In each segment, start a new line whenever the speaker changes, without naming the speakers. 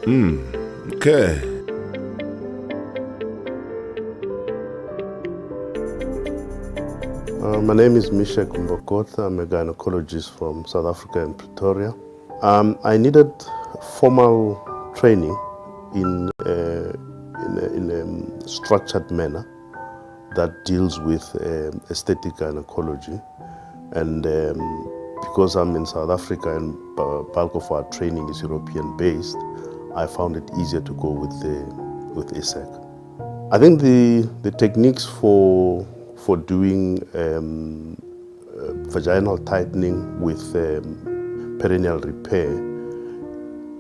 Okay.
My name is Mbokota. I'm a gynecologist from South Africa in Pretoria. I needed formal training in a structured manner that deals with aesthetic gynecology. And because I'm in South Africa and bulk of our training is European based, I found it easier to go with ISAC. I think the techniques for doing vaginal tightening with perineal repair,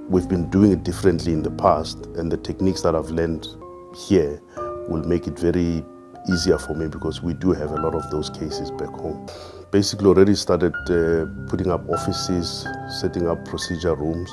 we've been doing it differently in the past, and the techniques that I've learned here will make it very easier for me because we do have a lot of those cases back home. Basically already started putting up offices, setting up procedure rooms.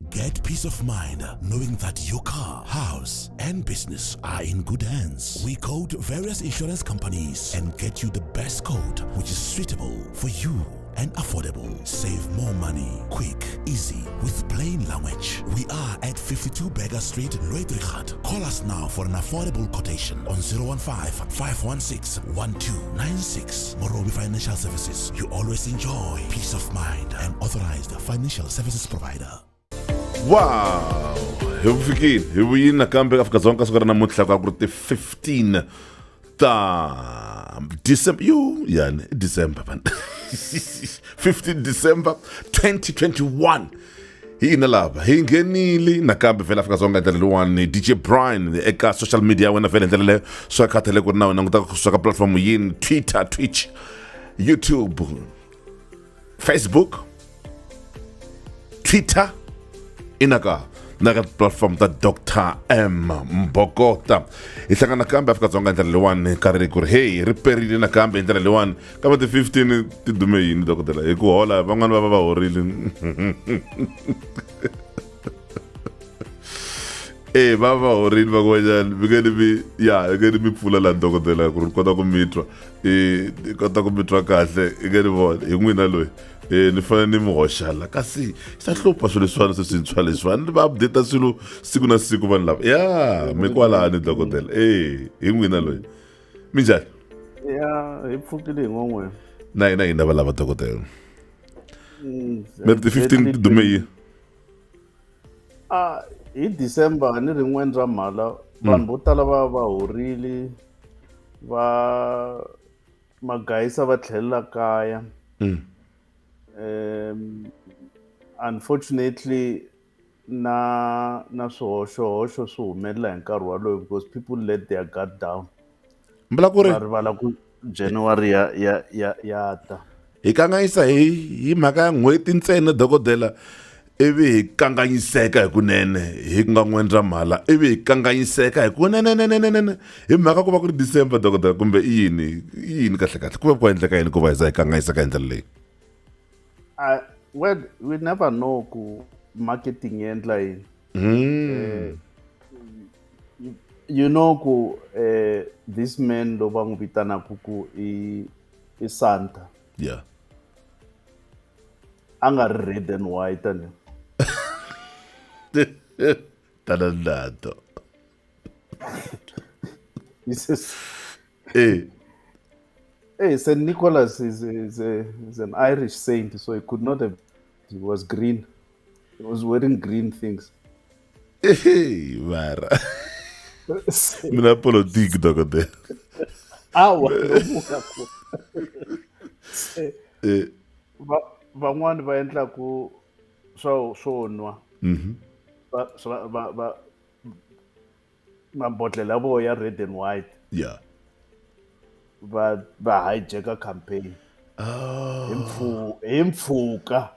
Get peace of mind knowing that your car, house, and business are in good hands. We quote various insurance companies and get you the best quote which is suitable for you and affordable. Save more money, quick, easy, with plain language. We are at 52 Beggar Street, Loitrichat. Call us now for an affordable quotation on 015-516-1296. Morobi Financial Services. You always enjoy peace of mind and authorized financial services provider.
Wow, hi vufikile hi vuyini nakambe Afrika-Dzonga siku ra namuntlha ku ri ti 15 ta December December 15 December 2021 hi na lava hi nghenile nakambe vhela Afrika-Dzonga ndlela leyiwani DJ Brian eka social media wena vhela ndlela leyo swa khathalele ku ri nawe languta swa ka platform yini Twitter, Twitch, YouTube, Facebook, Twitter inaka naga platform ta Dr. Mbokota ihlangana kambe Afrika-Dzonga ndlela leyiwani karhi ku ri hey riperile nakambe ndlela leyiwani kambe ti 15 ti dume yini dokotela hi ku hola van'wana va horile va horile va konyana ngeni mi pfula la dokotela ku ri kota ku mitwa kota ku mitwa kahle ngeni vona hi n'wina loyi ni fanele ni mi hoxala kasi sa hlupha swilo leswiwani swintshwa leswiwani va update swilo siku na siku vanhu lava mi kwalani dokotela hi n'wina loyi mi njhani
Hi pfukile hi n'wan'wena.
na hina va lava dokotela mi ri ti 15 ti dume yi
Hi December ni rin'wana ra mhala vanhu vo tala va horile magayisa va tlhelela kaya. Unfortunately na swihoxohoxo swi humelela hi nkarhi walowo because people let their guard down.
mbula ku ri
Va rivala ku January ya ta.
hi kanganyisa hi mhaka ya n'hweti ntsena dokodela ivi hi kanganyiseka hi kunene hi ku nga n'weni ra mhala ivi hi kanganyiseka hi kunene hi mhaka ku va ku ri December dokodela kumbe yini kahle ku va ku endleka yini ku va hi kanganyiseka hi ndlela leyi
Well, we never know ku marketing endla yini. You know ku this man lo va n'wi vitanaka ku i Santa.
Yeah.
A nga ri red and white and
Talandato.
he says,
Hey,
Saint Nicholas is an Irish saint, so he could not have. He was green. He was wearing green things.
Mara. Mina politique dokotela.
Van'wani va endla ku swo nwa. Mabodlela ya voho ya red and white.
Yeah.
Va hijacka campaign. Hi mpfhuka.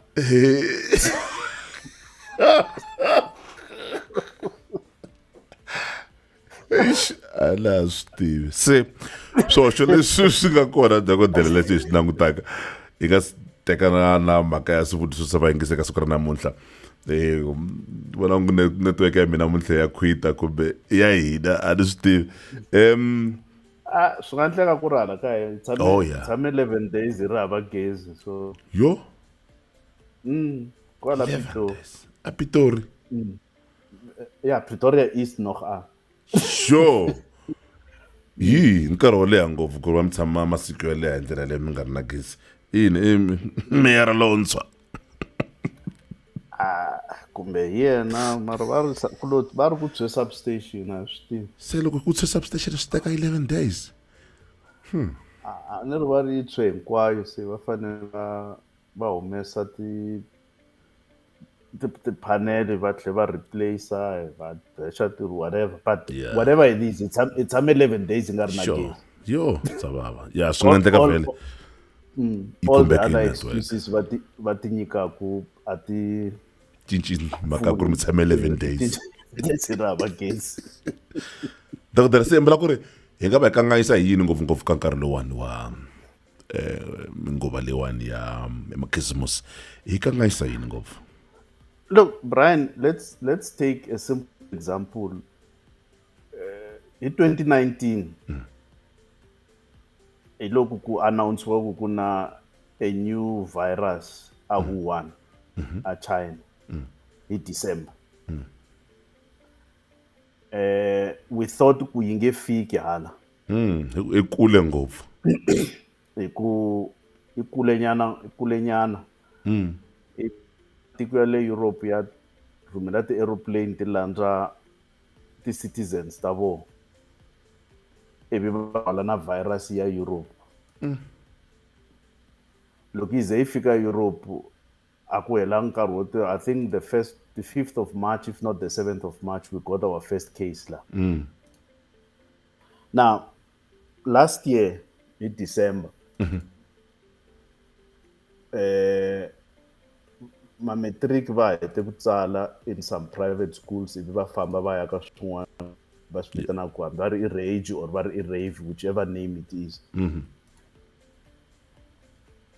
Ala Steve. Se swo leswi swi nga kona dokodela leswi hi swi langutaka hi nga teka na mhaka ya swivutiso swa vayingiseka siku ra namuntlha vona ngu network ya mina namuntlha ya khwita kumbe ya hina a ni swi tivi
swi nga endleka ku ri hala kaya tshame 11 days hi ri hava gezi so
yo
kwala
11
Pitori.
days. Apitori.
Yeah, Pretoria East nog a.
Sure. Yi nkarhi wo leha ngopfu ku ri va mi tshama masiku yo leha hi ndlela leyi mi nga ri na gezi yini meyara lontshwa
Kumbe yena mara va ri ku tshwe substation a swi tivi.
se loko ku tshwe substation swi teka 11 days
A ni ri va ri yi tshwe hinkwayo se va fanele va humesa ti-panel va tlhe va replace va bexa whatever but
Yeah.
whatever it is i tshame 11 days yi nga ri na
sure
gezi.
yo swa vava ya swi nga endleka vhele yi
All the
khumbeke hi
other
network
excuses va ti nyikaku a ti
cincini mhaka ku ri mi tshame 11 days
ti ri hava gezi.
dokotela se mbela ku ri hi nga va hi kanganyisa hi yini ngopfungopfu ka nkarhi lowani wa nguva leyiwani ya makhisimusi hi kanganyisa yini ngopfu.
Look, Brian, let's take a simple example. In 2019, ilokhu ku announce ku kuna a new virus a Wuhan, a China, in December. We thought ku yingefiki hala.
I kule ngopfu.
Ikule nyana. Tiko ya le Europe ya rhumela ti-aeroplane ti landza ti-citizens ta vona ivi va hala na virus ya Europe. Loko yi ze yi fika Europe a ku hela nkarhi wo I think the 5th of March if not the 7th of March we got our first case la. Now last year in December ma-matric va hete ku tsala in some private schools ivi va famba va ya ka swin'wana va swi vitanaka ku hambi va ri i rage or va ri i rave whichever name it is.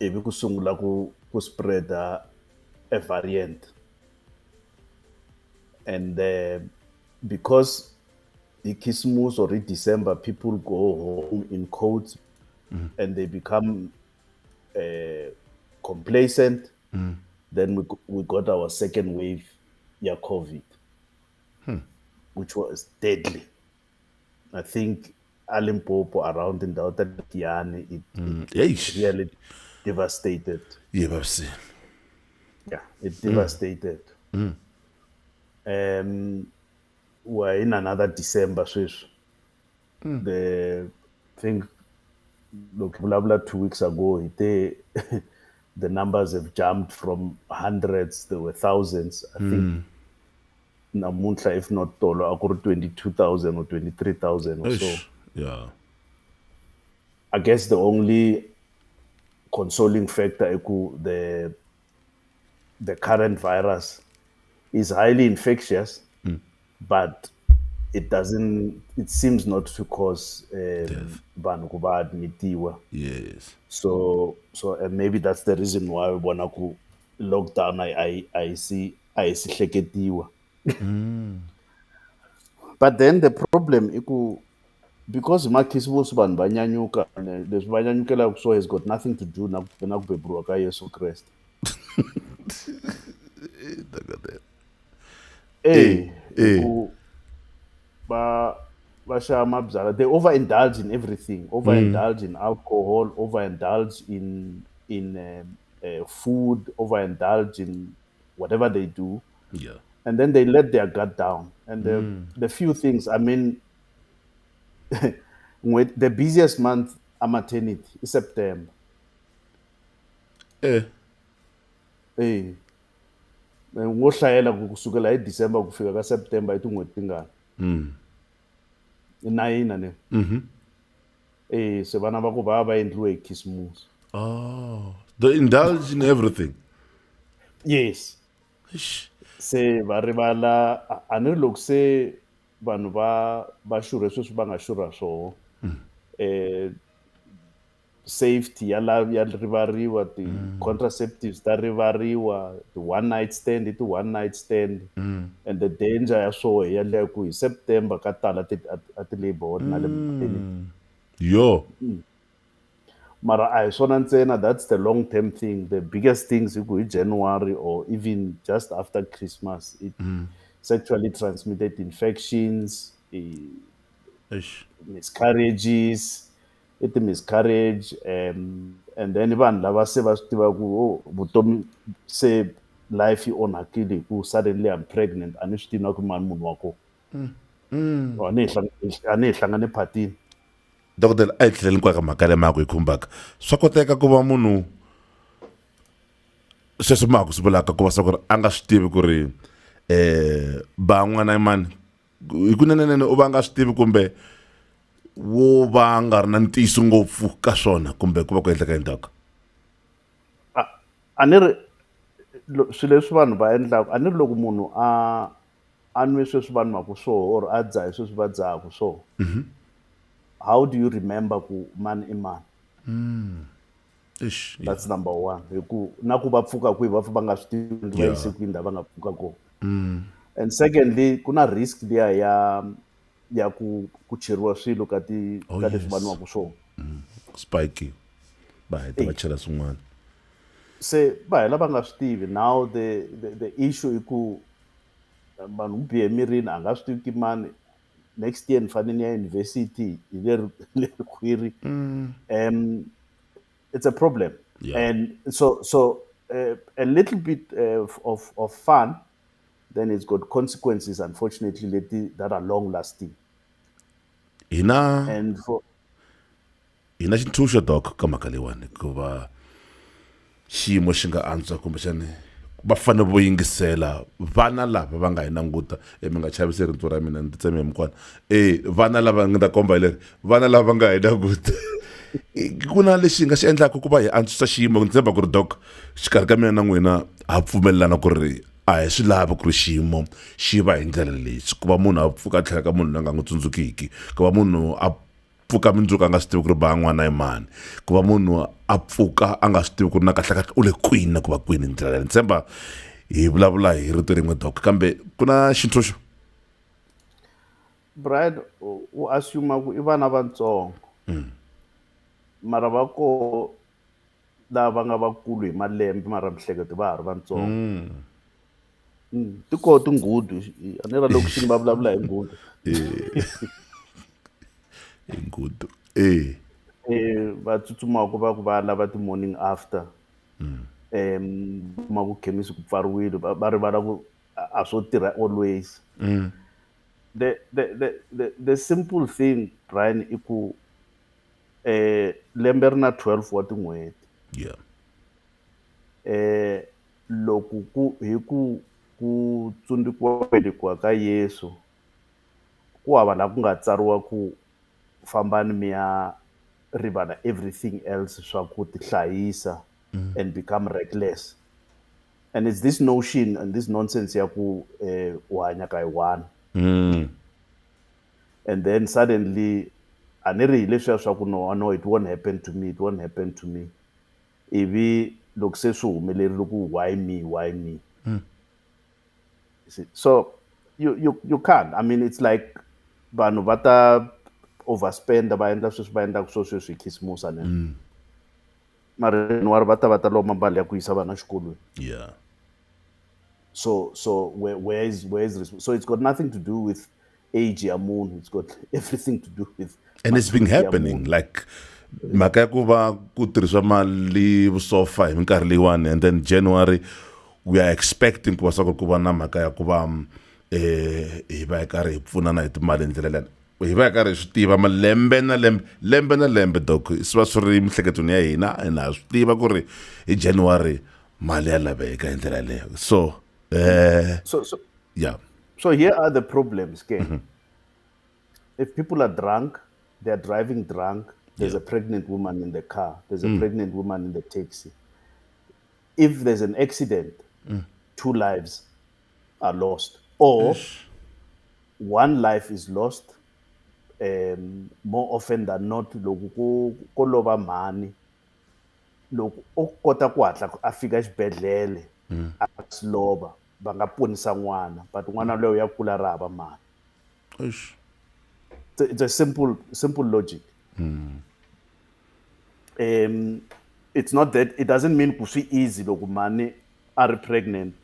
Ivi ku sungula ku spreada a variant and because in Christmas or in December people go home in coats and they become complacent. Then we got our second wave, yeah, COVID, which was deadly. I think Alimpopo around in the outer Kiani, it really devastated.
Yeah,
it devastated. We're in another December, so the thing, look, blah, blah, 2 weeks ago, the numbers have jumped from hundreds, there were thousands. I think namuntlha if not tolo akuri 22,000 or 23,000 or so.
Yeah.
I guess the only consoling factor the current virus is highly infectious, but it seems not to cause vanhu ku va admitiwa.
Yes.
So and maybe that's the reason why we wanna ku lockdown I see hleketiwa. But then the problem because makhisimusi vanhu va nyanyuka leswi va nyanyukela so has got nothing to do na ku beburiwa ka Yesu Kreste. Va xava mabyalwa, they overindulge in everything, overindulge in alcohol, overindulge in food, overindulge in whatever they do.
Yeah.
And then they let their guard down. And the few things, I mean, the busiest month a maternity is September. Ngo hlayela kusukela hi December kufika ka September i tin'hweti tingani. I 9 ne. Se vana va ku va endliwe hi Christmas.
Oh, they indulge in everything.
Yes. Se va rivala a ni loko se vanhu va xurhe sweswi va nga xurha swoho. Safety ya rivariwa, ti-contraceptives ta rivariwa, ti-one night stand i ti-one night stand. And the danger ya swoho hi yaleyo ku hi September ka tala a ti-labour ward na le maternity.
Yo.
Mara I ntsena, that's the long term thing. The biggest things you go in January or even just after Christmas, sexually transmitted infections,
Eish.
miscarriages, it miscarriage, and then vanhu lava se va swi tiva ku oh, vutomi se life yi onhakile hi ku suddenly I'm pregnant a ni swi tivi na ku i mani munhu wa kona a ni hi hlangane phatini.
dokodela a hi tlheleni kwa ka mhaka leyi mhaka yi khumbaka swa koteka ku va munhu sweswi mhaka swi vulaka ku va swa ku ri a nga swi tivi ku ri ba n'wana i mani hi ku nenenene u va nga swi tivi kumbe wo va nga ri na ntiyiso ngopfu ka swona kumbe ku va ku endleka endhaka
A ni ri swilo leswi vanhu va endlaka a ni ri loko munhu a nwe sweswi vanhu va ku swoho or a dzaha sweswi va dzahaka swoho, how do you remember ku mani i mani?
Ish,
That's number one. Hi ku na ku va pfuka kwihi va pfa va nga swi tivi va yise kwini laha va nga pfuka kona. And secondly ku na risk liya ya ku cheriwa swilo ka leswi vanhu va ku swona.
spike va heta va chela swin'wana
Se va hela va nga swi tivi. Now the issue i ku vanhu mu bihe emirini a nga swi tivi ki mani next year ni fanele ni ya university hi leri khwiri. It's a problem.
Yeah.
And so a little bit of fun, then it's got consequences, unfortunately, that are long lasting.
hina
And for
hina xintshunxo dok ka mhaka leyiwani ku va xiyimo xi nga antswa kumbexani va fanele vo yingisela vana lava va nga hi languta mi nga chavisi rintsu ra mina ni titseme mukwana vana lava nga ta komba hi leri vana lava va nga hi languta ku na lexi hi nga xi endlaka ku va hi antswisa xiyimo ni tshemba ku ri dok xikarhi ka mina na n'wina ha pfumelelana ku ri a hi swi lavi ku ri xiyimo xi va hi ndlela lexi ku va munhu a pfuka a tlhela ka munhu loyi a nga n'wi tsundzukiki ku va munhu a pfuka mindzuku a nga swi tivi ku ri ba n'wana hi mani ku va munhu a pfuka a nga swi tivi ku ri na kahlekahle u le kwini na ku va kwini ndlela leyi ni tshemba hi vulavula hi rito rin'we dok kambe ku na xintshunxo
Brian u assume ku i vana vatsongo mara va koho lava nga vakulu hi malembe mara mihleketo va ha ri vatsongo. Ti koho tinghudu a ni ra loko xi va vulavula hi nghudu.
ngudu
Va tsutsumaka va ku va lava ti-morning after kuma ku khemisi ku pfariwile va rivala ku a swo tirha always. The simple thing Brian i ku lembe ri na 12 wa tin'hweti.
yeah
Loko ku tsundzukiwa velekiwa ka Yesu ku hava laha ku nga tsariwa ku fambani mi ya rivala everything else swa ku ti hlayisa and become reckless. And it's this notion and this nonsense ya ku u hanya ka hi one. And then suddenly a ni ri hi leswiya swa ku no it won't happen to me, it won't happen to me. Ivi loko se swi humelerile ku why me. So you can't. I mean it's like vanhu va ta overspend va endla sweswi va endlaka sweswi hi khisimusa ne mara January va ta lomba mali ya ku yisa vana xikolweni.
yeah
So where is so it's got nothing to do with age ya munhu, it's got everything to do with
and it's been happening like mhaka ya ku va ku tirhisiwa mali vusofa hi minkarhi leyiwani and then January we are expecting ku va swa ku va na mhaka ya ku va hi va hi karhi hi pfunana hi timali hi ndlela leyi hi va hi karhi hi swi tiva malembe na lembe dok swi va swi ri miehleketweni ya hina and ha swi tiva ku ri hi January mali ya laveka hi ndlela leyo so yeah
So here are the problems, okay? If people are drunk, they're driving drunk, there's a pregnant woman in the car, there's a pregnant woman in the taxi. If there's an accident, 2 lives are lost. Or one life is lost more often than not. Loko ko lova mhani, loko o kota ku hatla a fika xibedhlele a si lova va nga ponisa n'wana but n'wana loyo ya kula ra hava mali. It's a simple logic. It's not that it doesn't mean kusi easy loko mani are pregnant,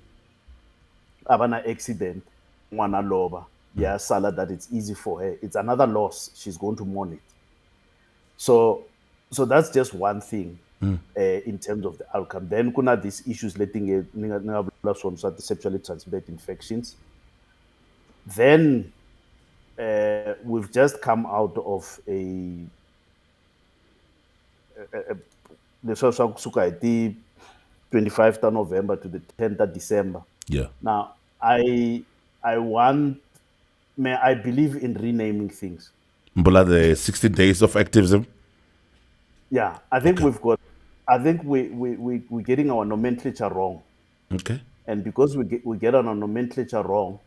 abana accident, ngwana loba, yeah, sala that it's easy for her. It's another loss. She's going to mourn it. So that's just one thing in terms of the outcome. Then kuna these issues letting the sexually transmitted infections. Then we've just come out of the social the 25th of November to the 10th of December.
Yeah.
Now I believe in renaming things.
Mbula, the 60 days of activism.
Yeah, I think we're getting our nomenclature wrong.
Okay.
And because we get our nomenclature wrong,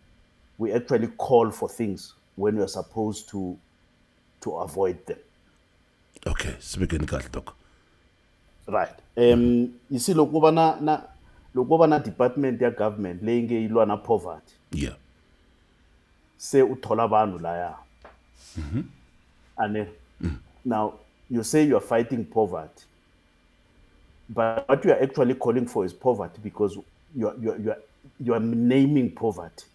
we actually call for things when we're supposed to avoid them.
Okay. Speaking Doc.
Right. You see, look na department ya government leyi nge yilwa na poverty.
Yeah.
Se uthola vanhu laya. And now you say you are fighting poverty, but what you are actually calling for is poverty because you are naming poverty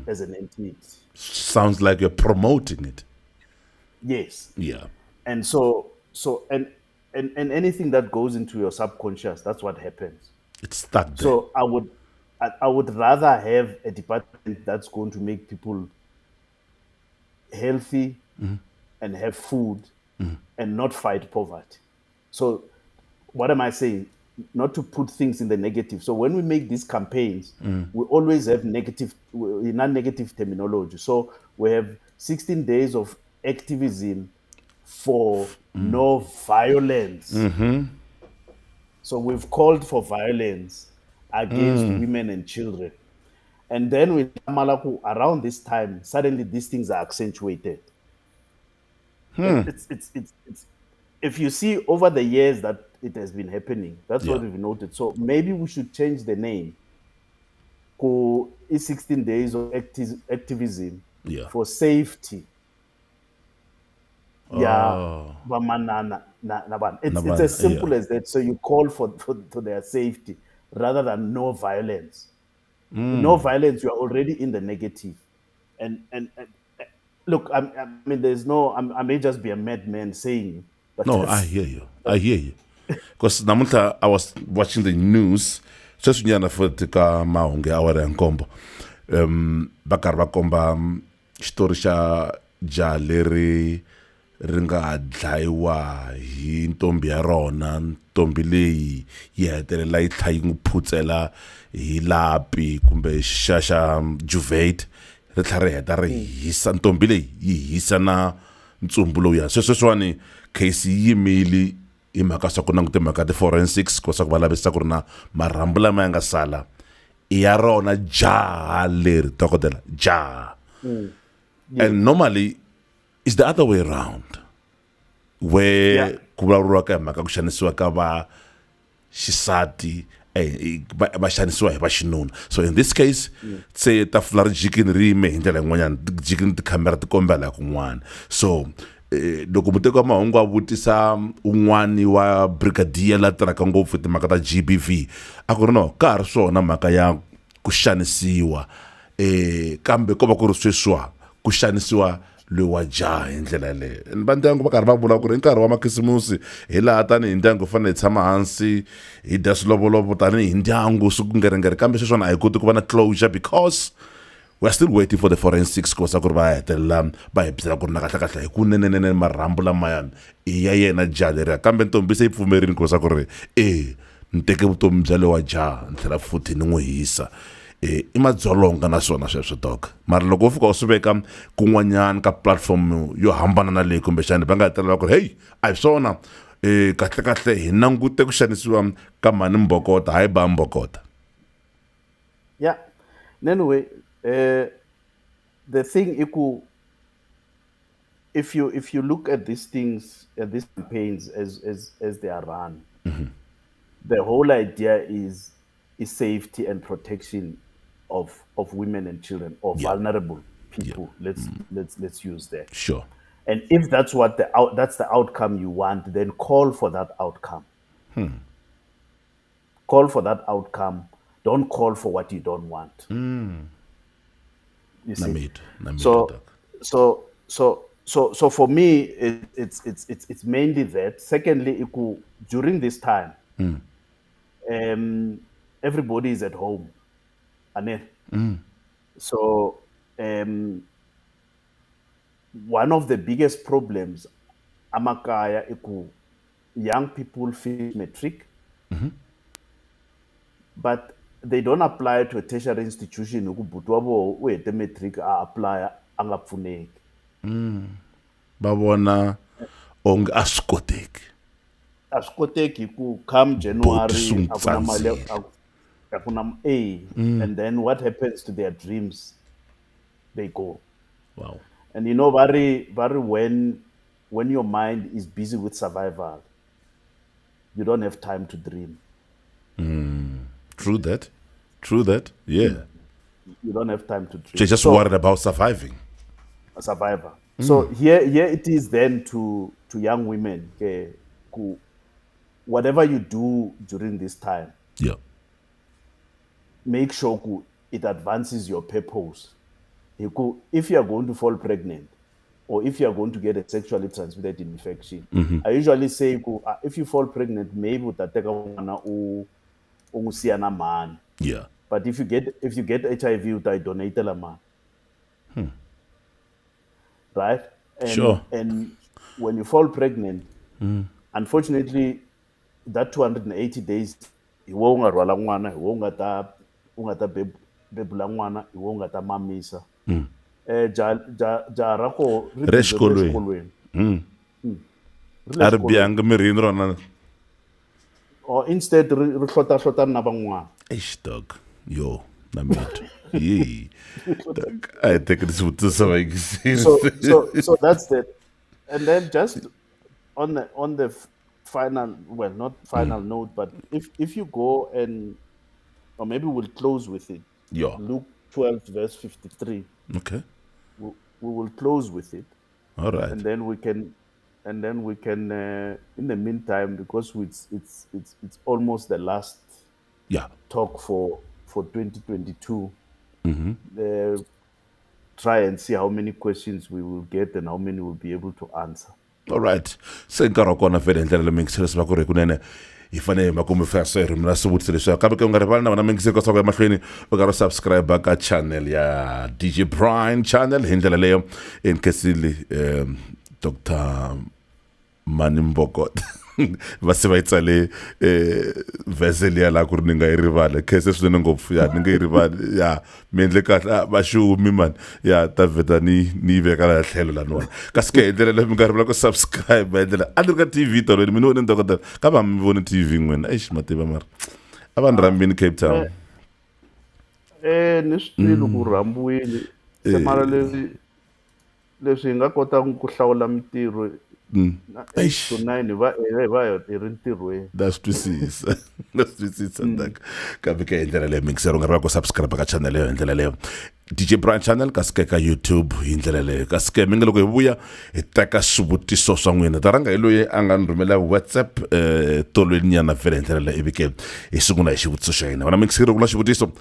as an entity.
Sounds like you're promoting it.
Yes.
Yeah.
And and anything that goes into your subconscious, that's what happens.
It's stuck there.
So I would rather have a department that's going to make people healthy and have food and not fight poverty. So what am I saying? Not to put things in the negative. So when we make these campaigns, we always have non-negative terminology. So we have 16 days of activism for no violence. So we've called for violence against women and children. And then with Malaku, around this time, suddenly these things are accentuated. It's if you see over the years that it has been happening, that's what we've noted. So maybe we should change the name. 16 days of activism for safety. Yeah, it's as simple as that. So you call for their safety rather than no violence. No violence, you are already in the negative. And look, I mean, there's no. I may just be a madman saying. But
No, I hear you. Because namuntlha I was watching the news. Sweswinyana futhi ka mahungu awara ya nkombo. Va karhi va komba xitori xa jaha leri ri nga dlayiwa hi ntombi ya rona. Ntombi leyi yi hetelela yi tlha yi n'wi phutsela hi lapi kumbe xa juvate ri tlha ri heta ri hisa ntombi leyi yi hisa na ntsumbu lowuya. Sweswiwani case yi yimile hi mhaka swa ku languta mhaka ti-forensics kosa ku va lavisa ku ri na marhambu lama ya nga sala i ya rona jaha leri dokodela jaha. And normally it's the other way around where ku vulavuriwaka hi mhaka ku xanisiwa ka va xisati va xanisiwa hi va xinuna. So in this case se tafula ri jikini ri yime hi ndlela yin'wanyana jikini tikhamera ti kombela hi kun'wana. So loko muteki wa mahungu a vutisa un'wani wa brigadier la tirhaka ngopfu hi timhaka ta GBV a ku ri no ka ha ri swona mhaka ya ku xanisiwa kambe ko va ku ri sweswiwa ku xanisiwa loyi wa jaha hi ndlela yaleyo. Va ndyangu va karhi va vula ku ri i nkarhi wa makhisimusi hi laha tanihi ndyangu hi fanele hi tshama hansi hi dya swilovolovo tanihi ndyangu swi ku ngerengere kambe sweswiwani a hi koti ku va na closure because we're still waiting for the forensics kosa ku ri va hetelela va hi byela ku ri na kahlekahle hi ku nenenene marhambu lamayani i ya yena jaha leriya kambe ntombi se yi pfumerini kosa ku ri ni teke vutomi bya loyi wa jaha ni tlhela futhi ni n'wi hisa. I madzolonga na swona sweswo doc mara loko u fika u swi veka kun'wanyana ka platform yo hambana na leyi kumbexani va nga hetelela ku ri hey a hi swona kahlekahle hi langute ku xanisiwa ka mhani Mbokota hayi ba Mbokota.
Yeah. Anyway, the thing if you look at these things, at these campaigns as they are run, the whole idea is safety and protection of women and children or vulnerable people. Let's use that.
Sure.
And if that's that's the outcome you want, then call for that outcome. Call for that outcome. Don't call for what you don't want. You see. So
Namid.
so for me, it's mainly that. Secondly, during this time, everybody is at home. Ane? So one of the biggest problems amakaya young people finish matric, but they don't apply to a tertiary institution ukubhutwa bo uyete matric apply angapfuneki.
Babona ong askotek.
Asikoteki come January akuna mali
Sungtsanzile.
and then what happens to their dreams? They go.
Wow.
And you know, very when your mind is busy with survival, you don't have time to dream.
True that. True that. Yeah.
You don't have time to dream.
You're just worried about surviving.
A survivor. So here it is then to young women, okay, who, whatever you do during this time,
Yeah.
make sure it advances your purpose. If you are going to fall pregnant, or if you are going to get a sexually transmitted infection, I usually say, if you fall pregnant, maybe utateka ungusiana man.
Yeah.
But if you get HIV, utai donate la man. Right? And,
Sure.
And when you fall pregnant, unfortunately, that 280 days, iwe ungarwala ngwana, iwe ungata bebula ngwana, iwe ungata mamisa. Jarako
Reskolweni. Arbiang mirin rona.
Or instead hlota na bangwana.
Eish dog. Yo. Namid. Yee. I think it's what this is.
So that's that. And then just on the final, well, not final note, but if you go and, or maybe we'll close with it.
Yeah.
Luke 12 verse 53.
Okay.
We will close with it.
All right.
And then we can in the meantime, because it's almost the last talk for 2022. Try and see how many questions we will get and how many we'll be able to answer.
All right. Se nkarhi wa kona vele ndlela leyi mingiselo swi va ku ri kunene hi fanele makume fasa hi rhumela swivutiso leswi kambe ke u nga rivali na vona mingiseko swa ku ya mahlweni u nga ri subscribe ka channel ya DJ Brian channel hi ndlela leyo enkesili Dr. Mani Mbokota va se va yi tsale vheseli ya laha ku ri ni nga yi rivali khese swinene ngopfu ya ni nga yi rivali ya mi endle kahle va xumi mani ya ta vheta ni yi veka laha tlhelo laniwani kasi ke hi ndlela leyi mi nga rivala ku subscribe hi ndlela a ni ri ka TV tolweni mi ni vone ni dokotela ka va mi voni TV n'wina eish mativa mari a va ni rhambini Cape Town
ni swi twile ku rhambiwile se mara leswi hi nga kotaka ku hlawula mintirho to 9 va hi ri ntirhweni.
That's twisisa ndaka kambe ke hi ndlela leyo mingisero u nga rivala ku subscribe ka channel leyo hi ndlela leyo DJ Brian channel kasi ke ka YouTube hi ndlela leyo kasi ke mi nge loko hi vuya hi teka swivutiso swa n'wina ta rhanga hi loyi a nga ni rhumela WhatsApp tolweni nyana vhele hi ndlela leyo ivi ke hi sungula hi xivutiso xa hina vana mingisero ku la xivutiso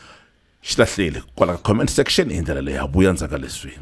xi lahleli kwala ka comment section hi ndlela leyo ha vuya ndzhaku ka leswi.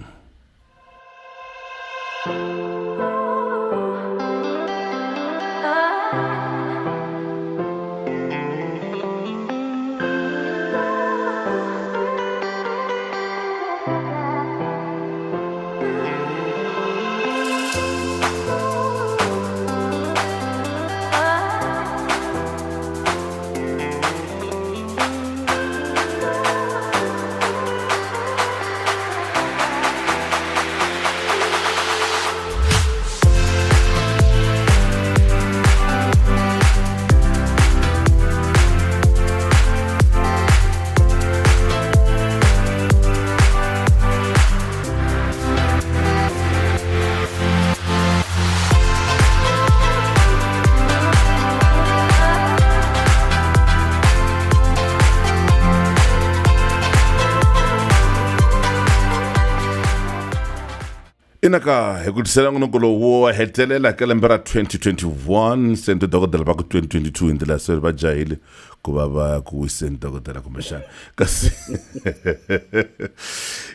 inaka hi ku tisela ngonokolo wo hetelela ka lembe ra 2021 sente dokodela va ku 2022 hi ndlela se va jahile ku va va ku wiseni dokodela kumbexana kasi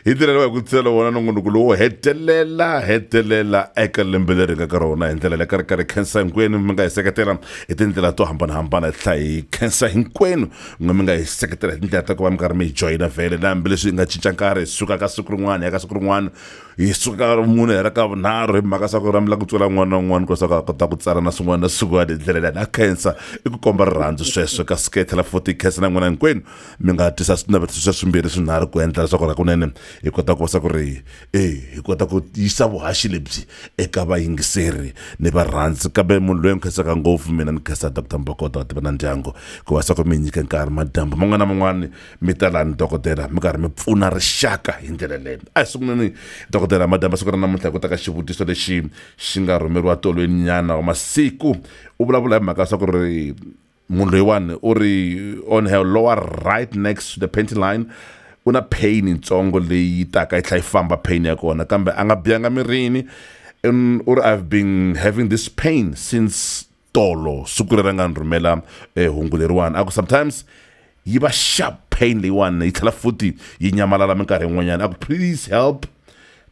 hi ndlela leyi ku tisela wona nongonokolo wo hetelela eka lembe leri nga ka rona hi ndlela leyi ka ri karhi khensa hinkwenu mi nga hi seketela hi tindlela to hambanahambana hi tlhela hi khensa hinkwenu mi nga hi seketela hi tindlela ta ku va mi karhi mi hi joyina vhele na hambileswi hi nga cinca nkarhi hi suka ka siku rin'wana eka siku rin'wana hi suka mune hi ra ka vunharhu hi mhaka swa ku ramila ku tswela n'wana na un'wana ku swa kota ku tsala na swin'wana na swin'wana hi ndlela leyi na khensa i ku komba rirhandzu sweswo ka skethela futhi khensa na n'wina hinkwenu mi nga tisa swinavetiso swimbirhi swinharhu ku endla leswaku hakunene hi kota ku va ku ri hi kota ku yisa vuhaxi lebyi eka vayingiseri ni varhandzi kambe munhu loyi ni khensaka ngopfu mina ni khensa Dr. Mbokota wa tiva na ndyangu ku va ku mi nyike nkarhi madyambu man'wana na man'wana mi ta lani dokodela mi karhi mi pfuna rixaka hi ndlela leyo a hi sunguleni dokodela madyambu siku ra namuntlha hi kota ka xivutiso lexi xi nga rhumeriwa tolweni nyana wa masiku u vulavula hi mhaka swa ku ri munhu loyiwani u ri on her lower right next to the panty line u na pain ntsongo leyi taka yi tlha yi famba pain ya kona kambe a nga biyanga mirini u ri I've been having this pain since tolo siku leri nga ni rhumela hungu leriwani a ku sometimes yi va sharp pain leyiwani yi tlhela futhi yi nyamalala minkarhi yin'wanyana a ku please help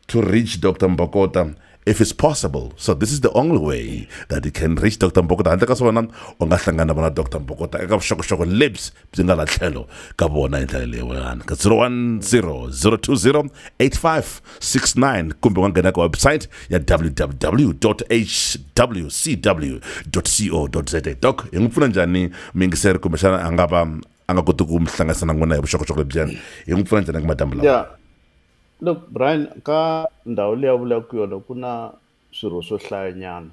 to reach Dr. Mbokota if it's possible. So this is the only way that you can reach Dr. Mbokota. Handle ka swona u nga hlangana na Dr. Mbokota eka vuxokoxoko lebyi byi nga la tlhelo ka vona hi ndlela leyiwani ka 010 kumbe u nga nghena ka website ya www.hwcw.co.za. Doc hi n'wi pfuna njhani muyingiseri kumbexana a nga koti ku mi hlanganisa na n'wina hi vuxokoxoko lebyiyani hi n'wi pfuna njhani eka madyambu lawa?
Yeah. Look, Brian, ka ndhawu leyi a vulaka ku yona ku na swirho swo hlayanyana.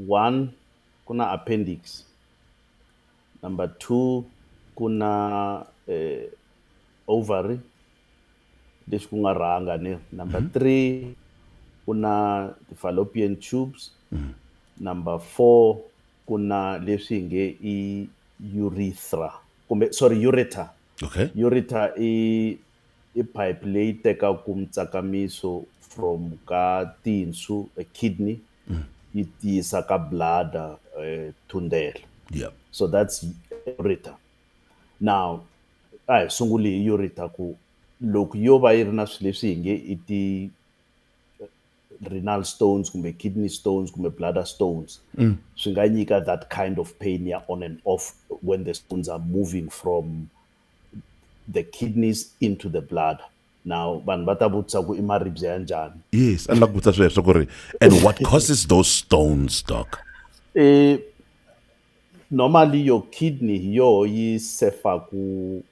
One, ku na appendix. Number two, ku na ovary, leswi ku nga rhanga ni. Number three, ku na the fallopian tubes. Number four, ku na leswi hi nge i urethra. Ureter.
Okay.
Ureter i pipe leyi tekaku mitsakamiso from ka tinsu, a kidney, yi yisa ka bladder, thundela.
Yeah.
So that's ureter. Now, a hi sunguli hi ureter ku loko yo va yi ri na swilo leswi hi nge i ti renal stones kumbe kidney stones kumbe bladder stones, swi nga nyika that kind of pain ya on and off when the stones are moving from the kidneys into the blood. Now, vanhu va ta vutisa ku i maribye ya njhani?
Yes, and like sweswo ku ri and what causes those stones, doc?
Normally your kidney yo yi sefaku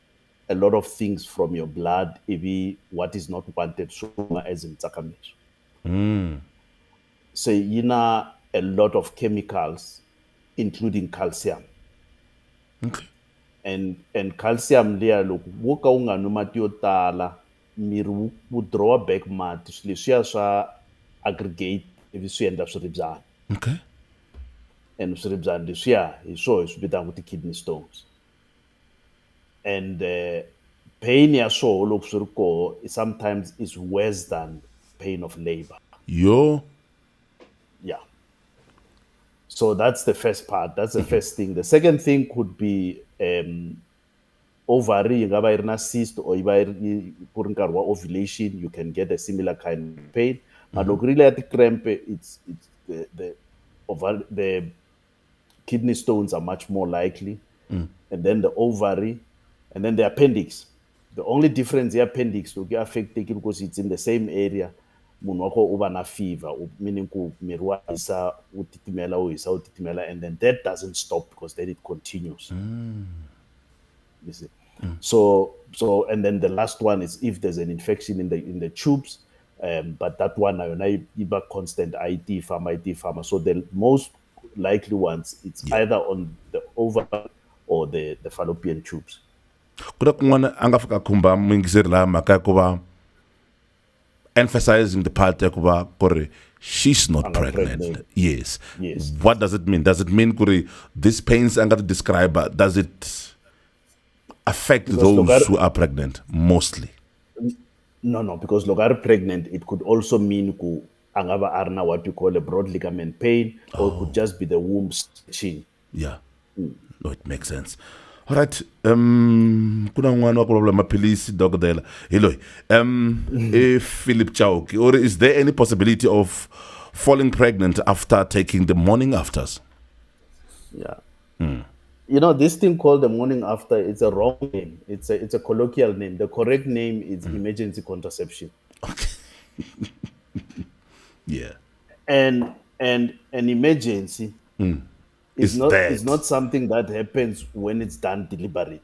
a lot of things from your blood ivi what is not wanted suma as imtsakamiso. So yi na a lot of chemicals including calcium.
Okay.
And calcium leya loko wo ka wu nga nwi mati yo tala miri wu draw back mati swilo leswiya swa aggregate ivi swi endla swiribyana.
Okay.
And swiribyana leswiya hi swoho hi swi vitaka ti-kidney stones. And pain ya swoho loko swi ri koho sometimes is worse than pain of labor.
Yo.
Yeah. So that's the first part. That's the first thing. The second thing could be ovary, yi nga va yi ri na cyst or yi va ku ri nkarhi wa ovulation, you can get a similar kind of pain. But loko ri le ya ti-cramp, it's the kidney stones are much more likely. And then the ovary, and then the appendix. The only difference the appendix loko yi affected because it's in the same area, munhu wa koho u va na fever, meaning ku miri wa hisa wu titimela, and then that doesn't stop because then it continues. You see. So and then the last one is if there's an infection in the tubes, but that one I constant IT pharma. So the most likely ones it's either on the ovary or the fallopian tubes.
Kuda kun'wana a nga fika khumba muyingiseri laha mhaka ya ku va emphasizing the part ya ku va ku ri she's not pregnant. Yes. What does it mean? Does it mean ku ri these pains I'm going to describe, does it affect those who are pregnant mostly?
No, because look, are pregnant, it could also mean ku angaba arna what you call a broad ligament pain, or it could just be the womb stretching.
Yeah. No, it makes sense. All right. Kuna un'wana wa ku vulavula maphilisi dokotela hi loyi Philip Chauki, or is there any possibility of falling pregnant after taking the morning afters?
Yeah. You know, this thing called the morning after, it's a wrong name. It's a colloquial name. The correct name is emergency contraception.
Okay. Yeah.
And an emergency
It's
is not something that happens when it's done deliberately.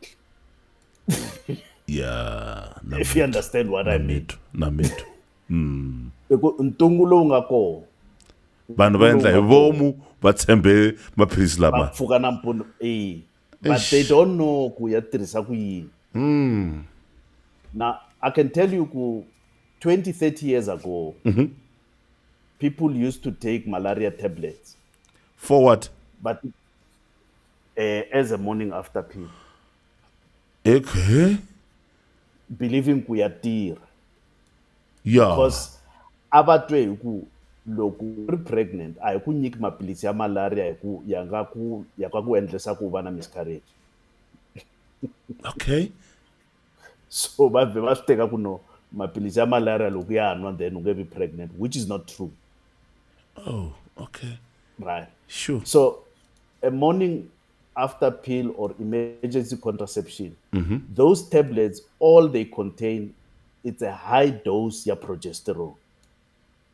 Yeah.
If you understand what I mean.
Nametu.
Ntungu lowu nga koho,
Vanhu va endla hi vomu va tshembe maphilisi
va
lama.
pfuka nampundzu, but they don't know ku ya tirhisa ku yini. Now, I can tell you ku 20, 30 years ago, people used to take malaria tablets,
For what?
but as a morning after pill,
Okay.
believing ku ya tirha.
Yeah.
Because ava twe hi ku loko u ri pregnant a hi ku nyiki maphilisi ya malaria hi ku ya nga ku endlisa ku va na miscarriage.
Okay.
So va vhe va swi teka ku no maphilisi ya malaria loko ya nwa then u nge be pregnant, which is not true,
Oh, okay.
right?
Sure.
So a morning after pill or emergency contraception, those tablets, all they contain, it's a high dose ya progesterone,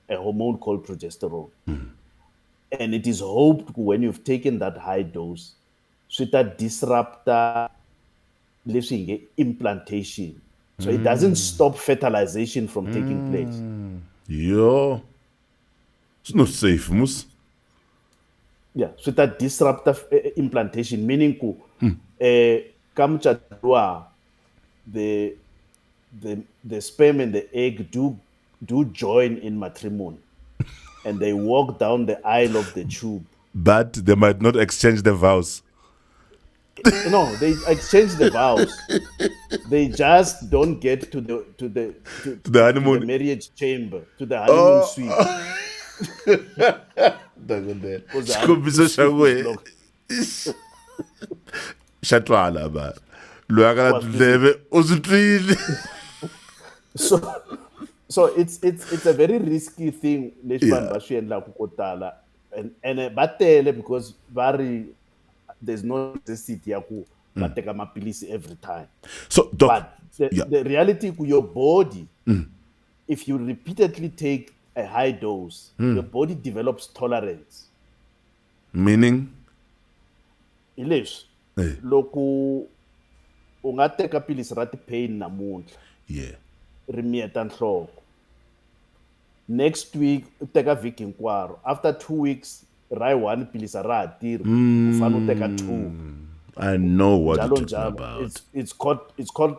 a hormone called progesterone. And it is hoped when you've taken that high dose, swita disruptor leswi implantation. So it doesn't stop fertilization from taking place.
Yo. It's not safe, mus.
Yeah, swita disruptor implantation, meaning ku kamcha the sperm and the egg do join in matrimony, and they walk down the aisle of the tube.
But they might not exchange the vows.
No, they exchange the vows. They just don't get to
The honeymoon.
the marriage chamber, to the honeymoon suite. Because the
Xikombiso xa
honeymoon suite is
wena
blocked.
xa twala ba loyi a nga na tindleve u swi twile.
So it's a very risky thing leswi vanhu va swi endlaka ko tala, and va tele because there's no necessity ya ku va teka maphilisi every time.
So, doc,
But the reality ku your body, if you repeatedly take a high dose, your body develops tolerance.
meaning?
Hi leswi loko u nga teka philisi ra ti-pain namuntlha
Yeah.
ri miyeta nhloko, next week u teka vhiki hinkwaro, after 2 weeks ra 1 philisi a ra ha tirhi, u fanele u teka 2.
I know what
Njalo
you're talking
njalo.
about.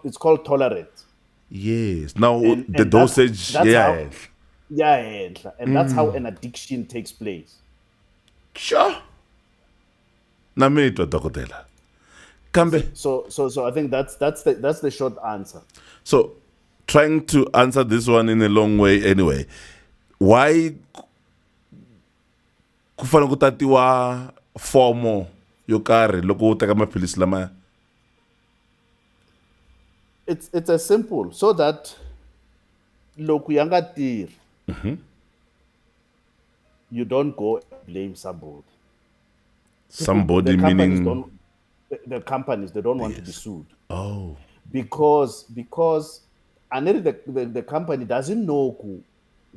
It's called tolerance.
Yes. Now,
And
the
that's-
dosage,
that's
yeah.
how- Yeah, and that's how an addiction takes place.
Sure. Na mi twa dokotela. Kambe.
So I think that's the short answer.
So, trying to answer this one in a long way anyway. Why ku fanele ku tatiwa fomo yo karhi loko u teka maphilisi lamaya?
It's as simple so that loko ya nga tirhi, you don't go and blame somebody.
Somebody
The companies
meaning.
don't. The companies, they don't want to be sued
Oh.
because the company doesn't know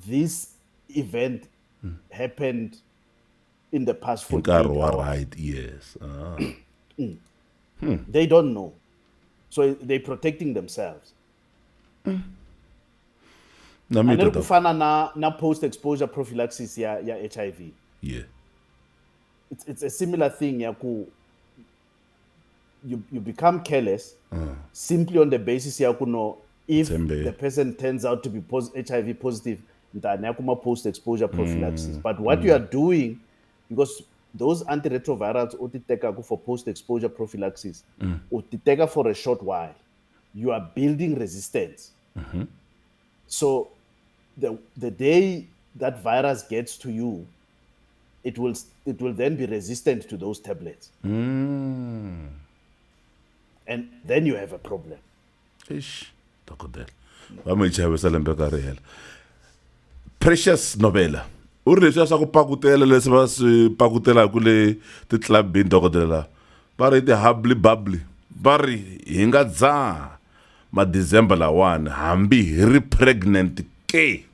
this event happened in the past 48
Nkarhi wa
hours.
right, yes. Ah.
They don't know, so they're protecting themselves.
Na mi
And
twa
then
doc.
kufana na post exposure prophylaxis ya HIV.
Yeah.
It's a similar thing ya ku you become careless simply on the basis ya ku no, if
Tsembe.
the person turns out to be HIV positive, ntani ya kuma post exposure prophylaxis. But what you are doing, because those antiretrovirals o ti tekaku for post exposure prophylaxis, o ti teka for a short while, you are building resistance. So the day that virus gets to you, it will then be resistant to those tablets, and then you have a problem.
Ish, dokodela. Va mi chavisa lembe ka ri hela. Precious Novela. U ri leswiya swa ku pakutela leswi va swi pakutelaku le titlabini dokodela. Va ri ti-hubbly bubbly. Va ri hi nga dzaha ma-December lawani hambi hi ri pregnant ke.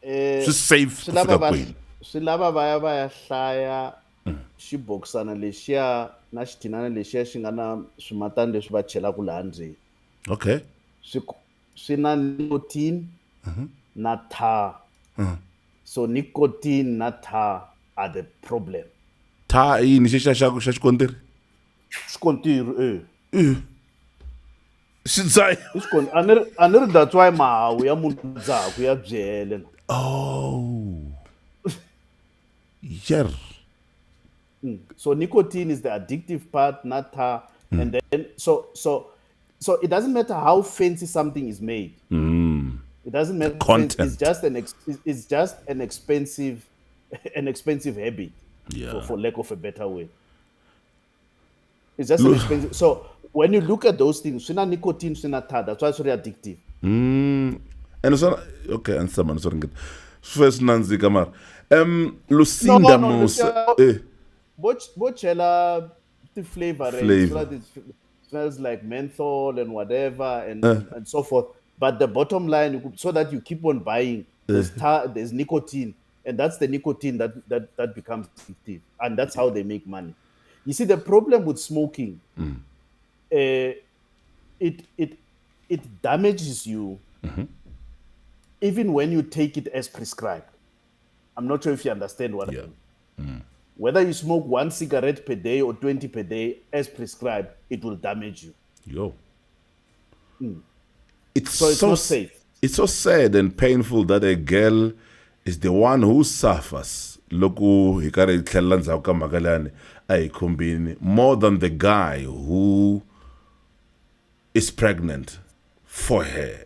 Swi safe ku fika kwini.
Swi lava va ya hlaya xibokisana lexiya na xithinana lexiya xi nga na swimatani leswi va chelaku laha ndzeni.
Okay.
Swi na nicotine na tar. So nicotine na tar are the problem.
Tha i yini xa xikontiri?
Xikontiri
Xi dzaha.
a ni ri that's why mahawu ya munhu dzahaku ya byele.
Oh. Yer.
So nicotine is the addictive part, not tar. And then so it doesn't matter how fancy something is made. It doesn't matter.
Content.
It's just an expensive habit.
Yeah.
For lack of a better way. It's just an expensive. So when you look at those things, sina nicotine, sina tar. That's why it's very addictive.
And so okay, and someone sorry. First Nancy Kamar. Lucinda Musa.
Bochella the flavor. It smells like menthol and whatever and so forth. But the bottom line, so that you keep on buying, there's nicotine, and that's the nicotine that becomes addictive, and that's how they make money. You see, the problem with smoking, it damages you even when you take it as prescribed. I'm not sure if you understand what I mean. Whether you smoke 1 cigarette per day or 20 per day as prescribed, it will damage you.
Yo.
So it's not safe.
It's so sad and painful that a girl is the one who suffers. Loko hi karhi hi tlhelela ndzhaku ka mhaka leyani a hi khumbini more than the guy who is pregnant for her.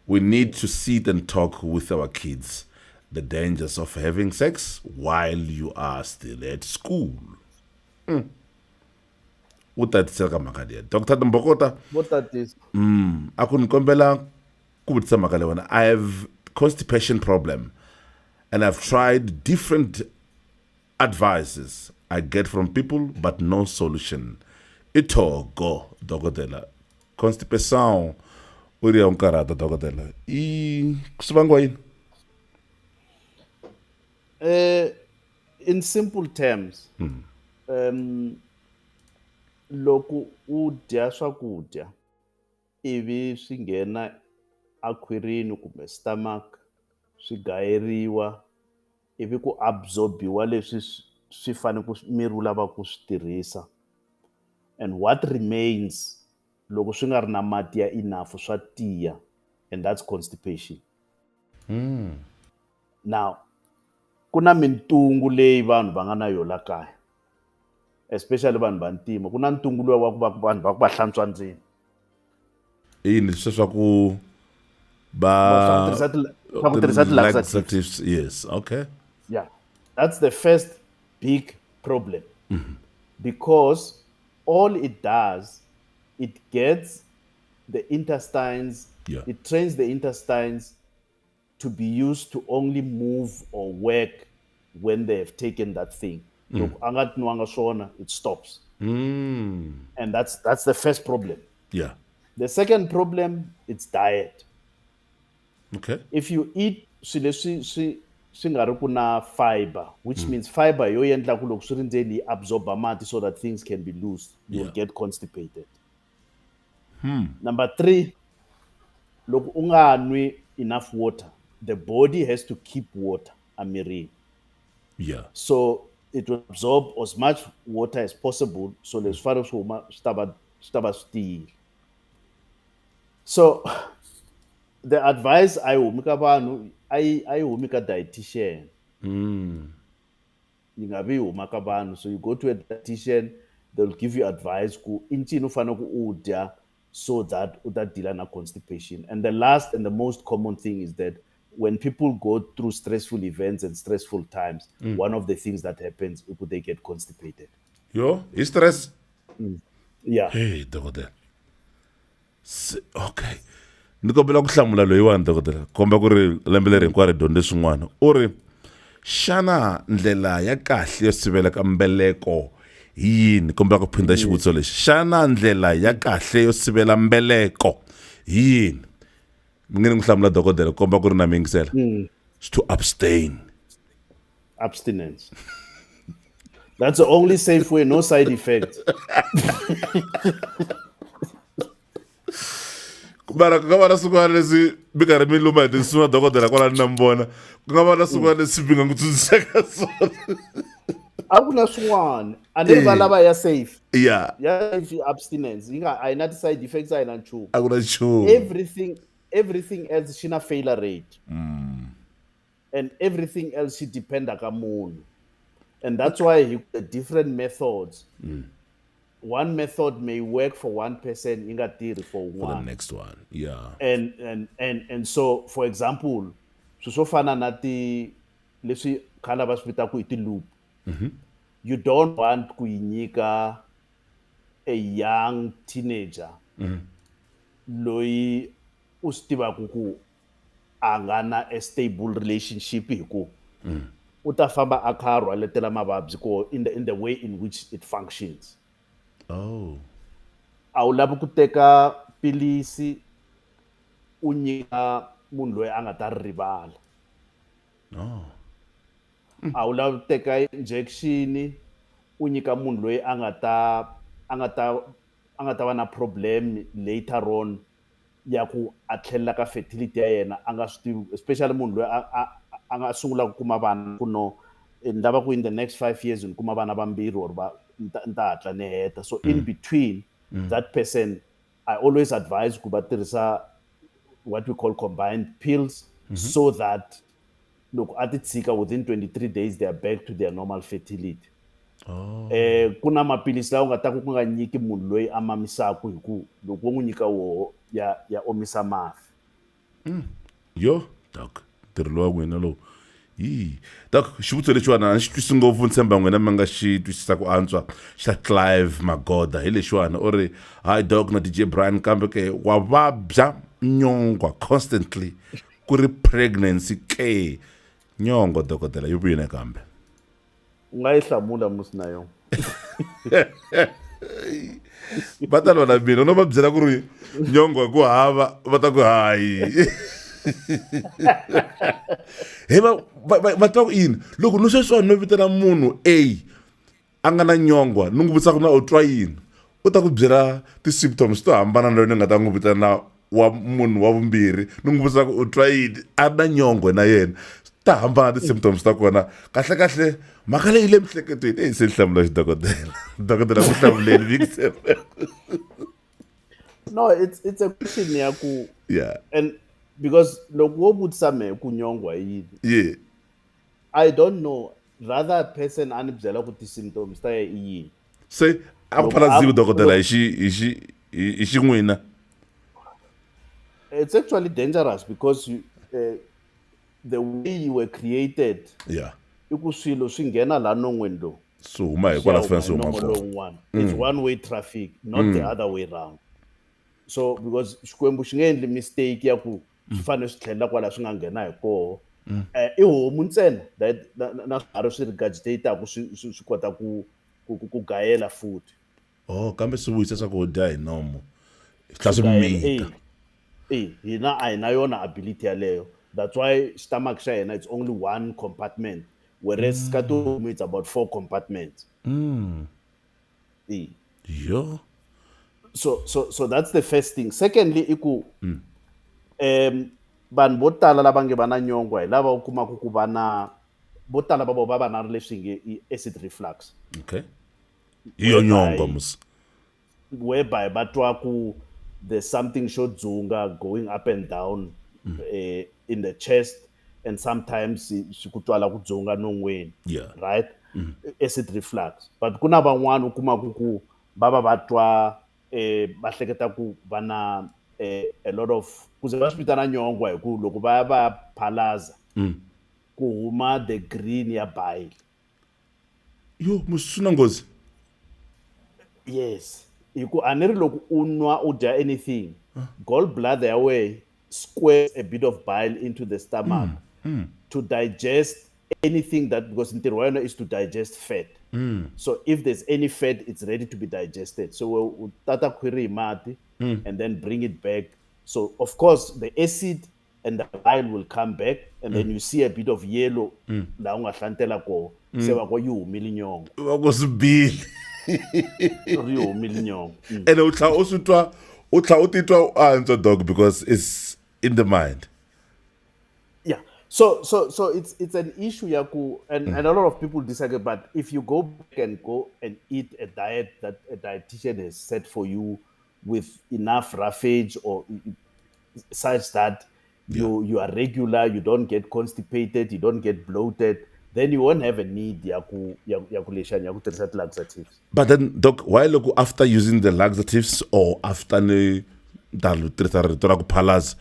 We need to sit and talk with our kids the dangers of having sex while you are still at school. Utatisela ka mhaka leyi. Dr. Mbokota.
What that is?
A ku ni kombela ku vutisa mhaka leyiwani. I have constipation problem and I've tried different advices I get from people but no solution. Ito go dokotela. Constipation uri ya unkarata dokotela. Swi vangiwa yini?
In simple terms, loko u dya swakudya ivi swi nghena akhwirini kumbe stomach swi gayeriwa ivi ku absorbiwa leswi swi fane ku miri wu lava ku swi tirhisa, and what remains loko swi nga ri na mati ya enough swa tiya, and that's constipation. Now ku na mintungu leyi vanhu va nga na yona kaya, especially vanhu va ntima. Ku na ntungu loyi wa ku vanhu va hlantswa ndzeni.
Yini sweswa ku ba
laxatives.
Yes, okay.
Yeah, that's the first big problem. Because all it does, it gets the intestines, it trains the intestines to be used to only move or work when they have taken that thing. It stops. And that's the first problem.
Yeah.
The second problem, it's diet.
Okay.
If you eat fiber, which means fiber absorb mati so that things can be loose, you'll get constipated. Number 3, look unganwi enough water. The body has to keep water amirini.
Yeah.
So it will absorb as much water as possible so as far as staba still. So the advice I will make a dietitian. So you go to a dietitian, they'll give you advice ku inchi ufana ku udya so that deal na constipation. And the last and the most common thing is that when people go through stressful events and stressful times, one of the things that happens is they get constipated.
Yo, i stress.
Yeah.
Hey, dokotela. Okay. Ni kombela ku hlamula loyiwani dokotela. Komba ku ri lembe leri hinkwaro dyondze swin'wana. U ri xana ndlela ya kahle yo sivela ka mbeleko hi yini? Kombela ku phinda xivutiso lexi. Xana ndlela ya kahle yo sivela mbeleko hi yini? Mi nge ni ku hlamula dokotela komba ku ri na mi yingisela. It's to abstain.
Abstinence. That's the only safe way, no side effects.
Mara ku nga va na swin'wana leswi mi karhi mi luma hi tinsiva dokotela kwala ni na mi vona ku nga va na swin'wana leswi mi nga n'wi tsundzuxaka swona.
Akuna swin'wana ande va lava ya safe.
Yeah,
Ya safe abstinence. A yi na ti-side effects, a yi na nchumu.
a ku na nchumu.
Everything else xi na failure rate. And everything else xi dependa ka munhu. And that's why the different methods. One method may work for one person, inga tirhi for
For the
one.
next one, yeah.
And so, for example, so fana na ti leswi khale va swi vita ku hi ti-loop. You don't want ku yi nyika a young teenager loyi u swi tivaka ku a nga na a stable relationship hi ku u ta famba a kha a rhwaletela mavabyi ko in the way in which it functions.
Oh,
A wu lavi ku teka pilisi u nyika munhu loyi a nga ta ri rivala.
no.
A wu lavi ku teka injection u nyika munhu loyi a nga ta va na problem later on ya ku a tlhelela ka fertility ya yena a nga swi tivi, especially munhu loyi a nga sungula ku kuma vana ku no ni lava ku in the next 5 years ni kuma vana vambirhi or ni ta hatla ni heta. So in between that person, I always advise ku va tirhisa what we call combined pills so that loko a ti tshika within 23 days they are back to their normal fertility. Ku na maphilisi lawa u nga ta ku nga nyiki munhu loyi a mamisaka hi ku loko wo n'wi nyika woho ya omisa mafi.
Yo, doc, ntirho lowa n'wina lowu. Doc, xivutiso lexiwana a xi twisi ngopfu ni tshemba n'wina mi nga xi twisisa ku antswa xa Clive Magoda hi lexiwana u ri hi doc na DJ Brian kambe ke wa vabya nyongwa constantly ku ri pregnancy ke nyongo dokotela yi vuyile kambe.
U nga yi hlamula musi na yona.
Va ta lwa na mina no va byela ku ri nyongo ku hava va ta ku hayi. He va twa ku yini loko no sweswiwani no vitana munhu a nga na nyongwa ni n'wi vutisaka na u twa yini u ta ku byela ti-symptoms to hambana na loyi ni nga ta n'wi vitana wa munhu wa vumbirhi ni n'wi vutisaka u twa yini a ri na nyongwe na yena ta hambana ti-symptoms ta kona kahle mhaka leyi le miehleketweni se ni hlamula xidokodela dokodela ku hlamuleni vikisele.
No, it's a question ya ku
Yeah,
and because loko wo vutisa mehe ku nyongwa hi yini,
yeah.
I don't know, rather a person a ni byela ku ti-symptoms ta ye i yini.
Se a ku phalaziwi dokodela hi xi n'wina.
It's actually dangerous because the way you were created,
Yeah,
i ku swilo swi nghena la non'weni lowu.
so huma hi kwala swi huma
Nomo
kona.
lowun'wana. It's one way traffic, not the other way round. So because xikwembu xi nga endli mistake ya ku swi fanele swi tlhelela kwala swi nga nghena hi koho. I homu ntsena na swiharhi swi regurgitateku swi kota ku gayela futhi.
Oh, kambe swi vuyisa swakudya hi nomo swi swi mita.
Hina a hi na yona ability yaleyo. That's why stomach xa hina it's only one compartment, whereas ka tihomu it's about 4 compartments.
Yo,
So that's the first thing. Secondly, iku vanhu vo tala lava nge va na nyongwa hi lava u kumaka ku va na vo tala va va na leswi nge i acid reflux,
okay. Iyo nyongo mus.
whereby va twa ku there's something xo dzunga going up and down in the chest, and sometimes swi ku twala ku dzunga non'weni.
Yeah.
Right. Acid reflux. But ku na van'wana u kumaka ku va twa bahleketa ku vana a lot of kuze va swi vitana nyongwa hi ku loko va ya va ya phalaza ku huma the green ya bile.
Yo, swi na nghozi.
Yes, hi ku a ni ri loko u nwa u dya anything gallbladder ya wena squares a bit of bile into the stomach to digest anything that, because ntirho wa yona is to digest fat. So if there's any fat, it's ready to be digested. So we'll tata query mati and then bring it back. So of course the acid and the bile will come back, and then you see a bit of yellow la unga hlantela ko se wa ko yi humile nyongo.
Va ku swi bihile.
Ri humile nyongo.
And u tlha u titwa u antswa dog because it's in the mind.
Yeah. So it's an issue, Yaku, and a lot of people disagree. But if you go back and eat a diet that a dietitian has set for you with enough roughage or such that you are regular, you don't get constipated, you don't get bloated, then you won't have a need yaku tirhisa laxatives.
But then, doc, why look after using the laxatives or after the palace,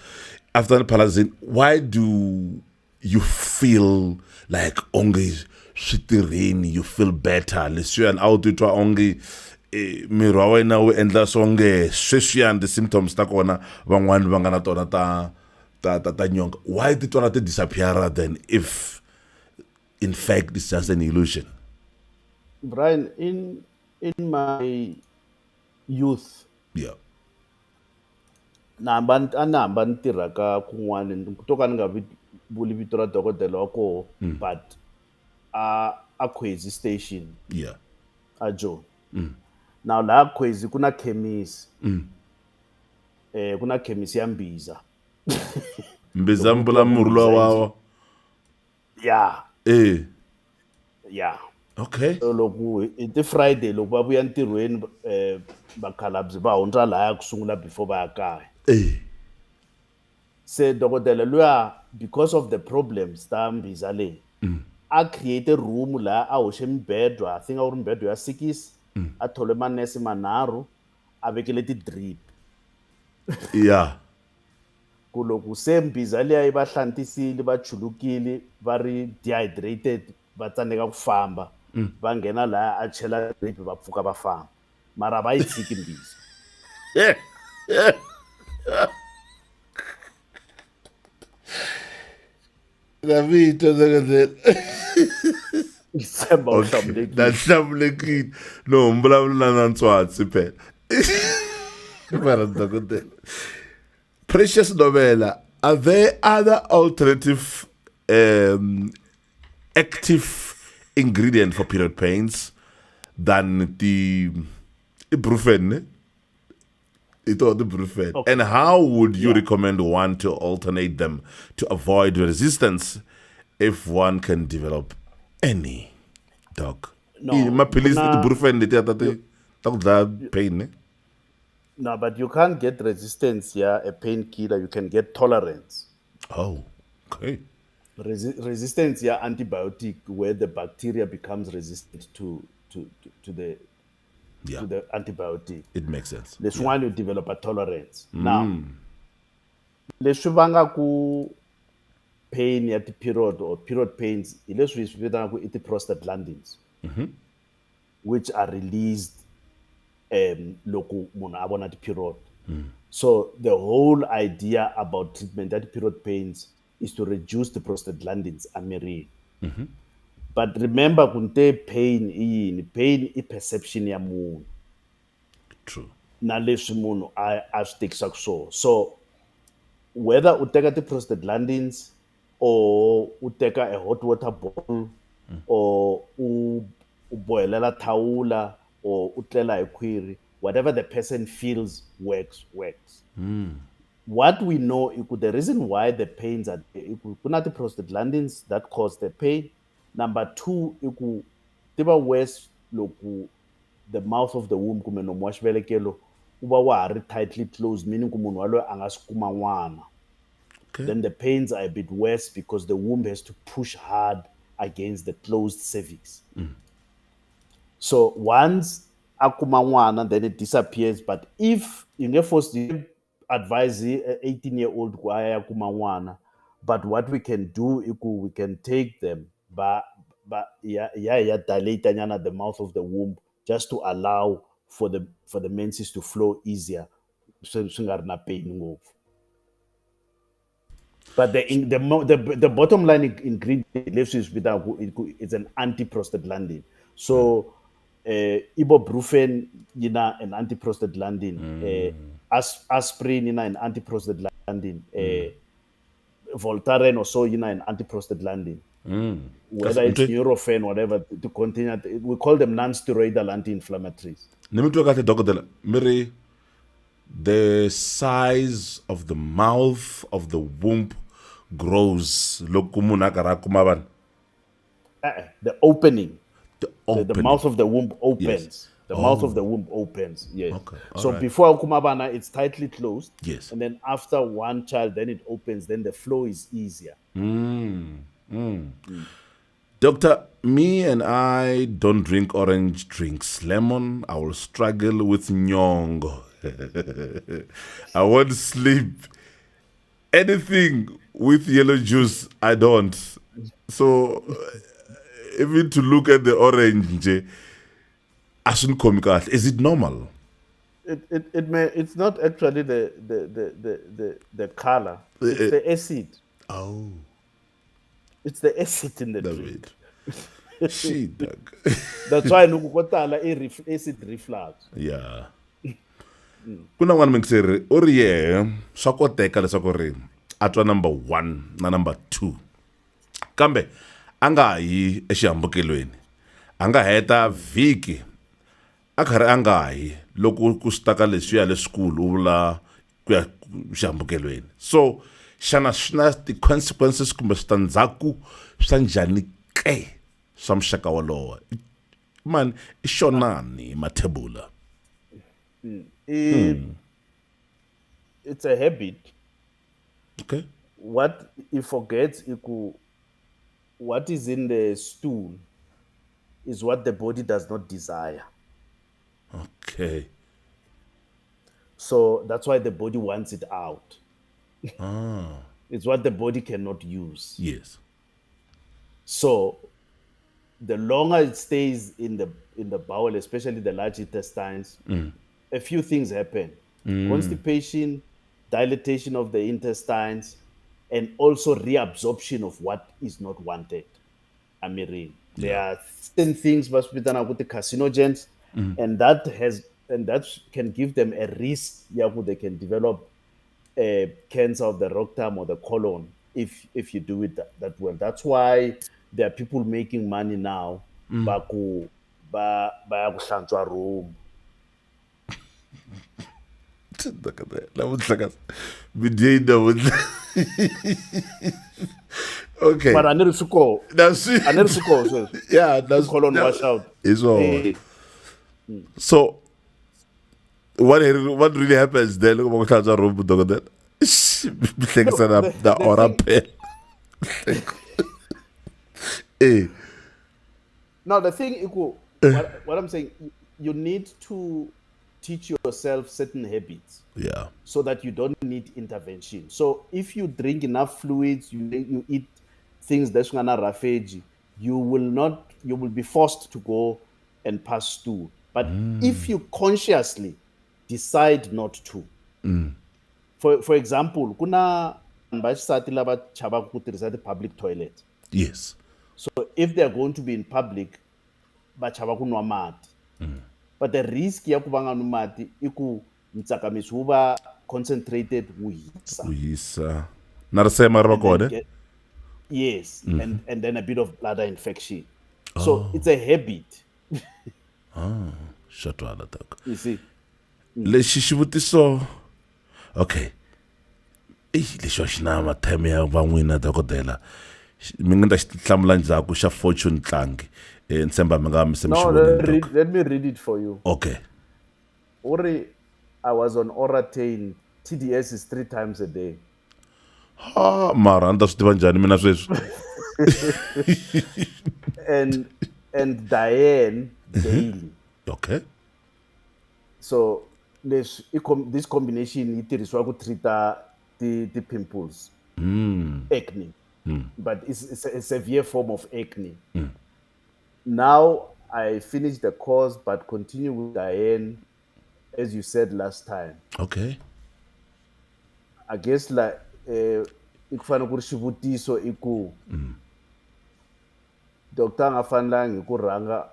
after the palace, why do you feel like only shitty you feel better? Let's you and out to try only miri wa wena wu endla songe sweswiyani the symptoms ta kona van'wani va nga na tona ta nyonga. Why ti tona ti disappear then if in fact it's just an illusion?
Brian, in my youth,
Yeah.
anahamba ni tirha ka kun'wana to ka ni nga vuli vito ra dokodela wa koho, but a Kwezi station
Yeah.
a Joni. Now la Kwezi kuna khemisi. Kuna khemisi ya Mbiza.
Mbiza mbula murula wawa.
Yeah. Yeah.
Okay.
So loko it's Friday loko va vuya ntirhweni vakhalabyi va hundza laya ku sungula before va ya kaya. Se dokodela luya, because of the problems ta Mbiza leyi, a create room la a hoxe mibedwa, I think a wu ri mibedwa ya 6, a thole manese manharhu, a vekele ti-drip.
Yeah.
Ku loko se Mbiza leyi yi va hlantisile va chulukile va ri dehydrated va tsandzeka ku famba, va nghena laya a chela drip va pfuka va famba, mara va yi tshiki Mbiza.
Vito
Tshemba u hlamulekile.
nahlambulekile no mvulavula na ntswatsi phela. Mara dokodela. Precious Novella, are there other alternative active ingredient for period pains than the ibuprofen? The Brufen.
Okay.
And how would you recommend one to alternate them to avoid resistance if one can develop any dog?
No,
Maphilisi
kuna-
ti Brufen ta ku dlaya pain.
No, but you can't get resistance, a painkiller. You can get tolerance.
Oh, okay.
Resistance, antibiotic, where the bacteria becomes resistant to the
Yeah,
the antibiotic.
it makes sense.
This one you develop a tolerance. Now, leswi vangaku pain at the period or period pains, leswi swi vitanaku i prostaglandins, which are released loko munhu a vona ti-period. So the whole idea about treatment at period pains is to reduce the prostaglandins amirini. But remember, kunte pain pain is perception ya munhu
True.
na leswi munhu a swi tekisaka swona. So whether u teka ti-prostaglandins or u teka a hot water bottle or u bohelela thawula or u tlela hi khwiri, whatever the person feels works. What we know is the reason why the pains are there, kuna ti-prostaglandins that cause the pain. Number 2, tiba worse loko the mouth of the womb kumbe nomu wa xivelekelo wu va wa ha ri tightly closed, meaning ku munhu waloye a nga swi kuma n'wana.
Okay.
Then the pains are a bit worse because the womb has to push hard against the closed cervix. So once akuma n'wana, then it disappears. But if you nge force the advise a 18-year-old ku aya akuma n'wana, but what we can do is we can take them but dilate nyana the mouth of the womb just to allow for the menses to flow easier, so swi nga ri na pain ngopfu. But the bottom line ingredient it's an antiprostaglandin. So ibuprofen, an antiprostaglandin. Aspirin, an antiprostaglandin. Voltaren also, an antiprostaglandin. Whether it's Nurofen, whatever, to continue, we call them non-steroidal anti-inflammatories.
Mary, the size of the mouth of the womb grows.
The opening. The mouth of the womb opens. Yes. The mouth of the womb opens. Yes.
Okay.
So before kumabana, it's tightly closed.
Yes.
And then after one child, then it opens. Then the flow is easier.
Doctor, me and I don't drink orange drinks. Lemon, I will struggle with nyongo. I won't sleep. Anything with yellow juice, I don't. So, even to look at the orange, is it normal?
It's not actually the color. It's the acid.
Oh.
It's the acid in the drink.
Shit, dog.
That's why Mbokota acid reflux.
Yeah. Kuna n'wana mingiseri u ri yehe swa koteka leswaku ri a twa number 1 na number 2 kambe a nga yi exihambukelweni a nga heta vhiki a karhi a nga yi loko ku sitaka leswiya leswikulu u vula ku ya xihambukelweni. So xana swi na ti-consequences kumbe switandzhaku swa njhani ke swa muxaka wolowo? Man, i xonani mathebula?
It's a habit.
Okay.
What he forgets, what is in the stool is what the body does not desire.
Okay.
So that's why the body wants it out. It's what the body cannot use.
Yes.
So the longer it stays in the bowel, especially the large intestines, a few things happen. Constipation, dilatation of the intestines, and also reabsorption of what is not wanted. There are certain things, but with the carcinogens, and that can give them a risk. They can develop cancer of the rectum or the colon if you do it that well. That's why there are people making money now. Room.
Look at that. Okay.
But I need to go.
That's it.
I need to go.
Yeah, that's
colon wash out.
It's all. So, what really happens then? Look at the room, that. The aura pen.
Now the thing, what I'm saying, you need to teach yourself certain habits.
Yeah.
So that you don't need intervention. So if you drink enough fluids, you eat things that's gonna ravage, you will be forced to go and pass stool. But if you consciously decide not to, for example, kuna the public toilet.
Yes.
So if they are going to be in public, but the risk ya kubanga numati iku mtsakamisuba concentrated
uyisa narisema rokode.
Yes, and then a bit of bladder infection. So it's a habit.
Shatwala tak.
You see.
Lexi xivutiso. Okay. Lexi xina matheme ya van'wina dokodela. Mi nga ta xihlamula ndzhaku xa fortune tlangi.
No, let me read it for you.
Okay.
Ori, I was on Oratain. TDS is 3 times a day.
Mara anda swi tiva njhani mina sweswi.
And Diane daily.
Okay.
So this combination yi tirhisiwa ku treata the pimples, acne, but it's a severe form of acne. Now I finished the course, but continue with Diane, as you said last time.
Okay.
I guess like i ku fanele ku ri xivutiso i ku doctor a nga fanelangi hi ku rhanga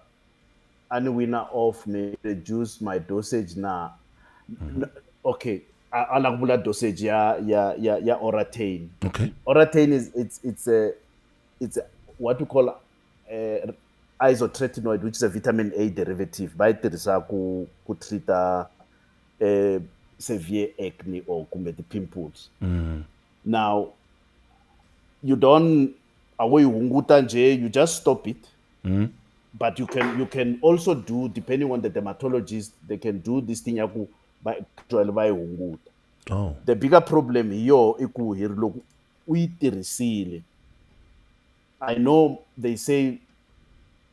a ni wina off may reduce my dosage na okay a la ku vula dosage ya Oratane.
Okay.
Oratane is it's a what we call isotretinoid, which is a vitamin A derivative. Ba yi tirhisa ku treata severe acne or kumbe the pimples. Now you don't away hunguta nje, you just stop it. But you can also do, depending on the dermatologist, they can do this thing yaku by hunguta.
Oh.
The bigger problem here iku here look we tirhisile. I know they say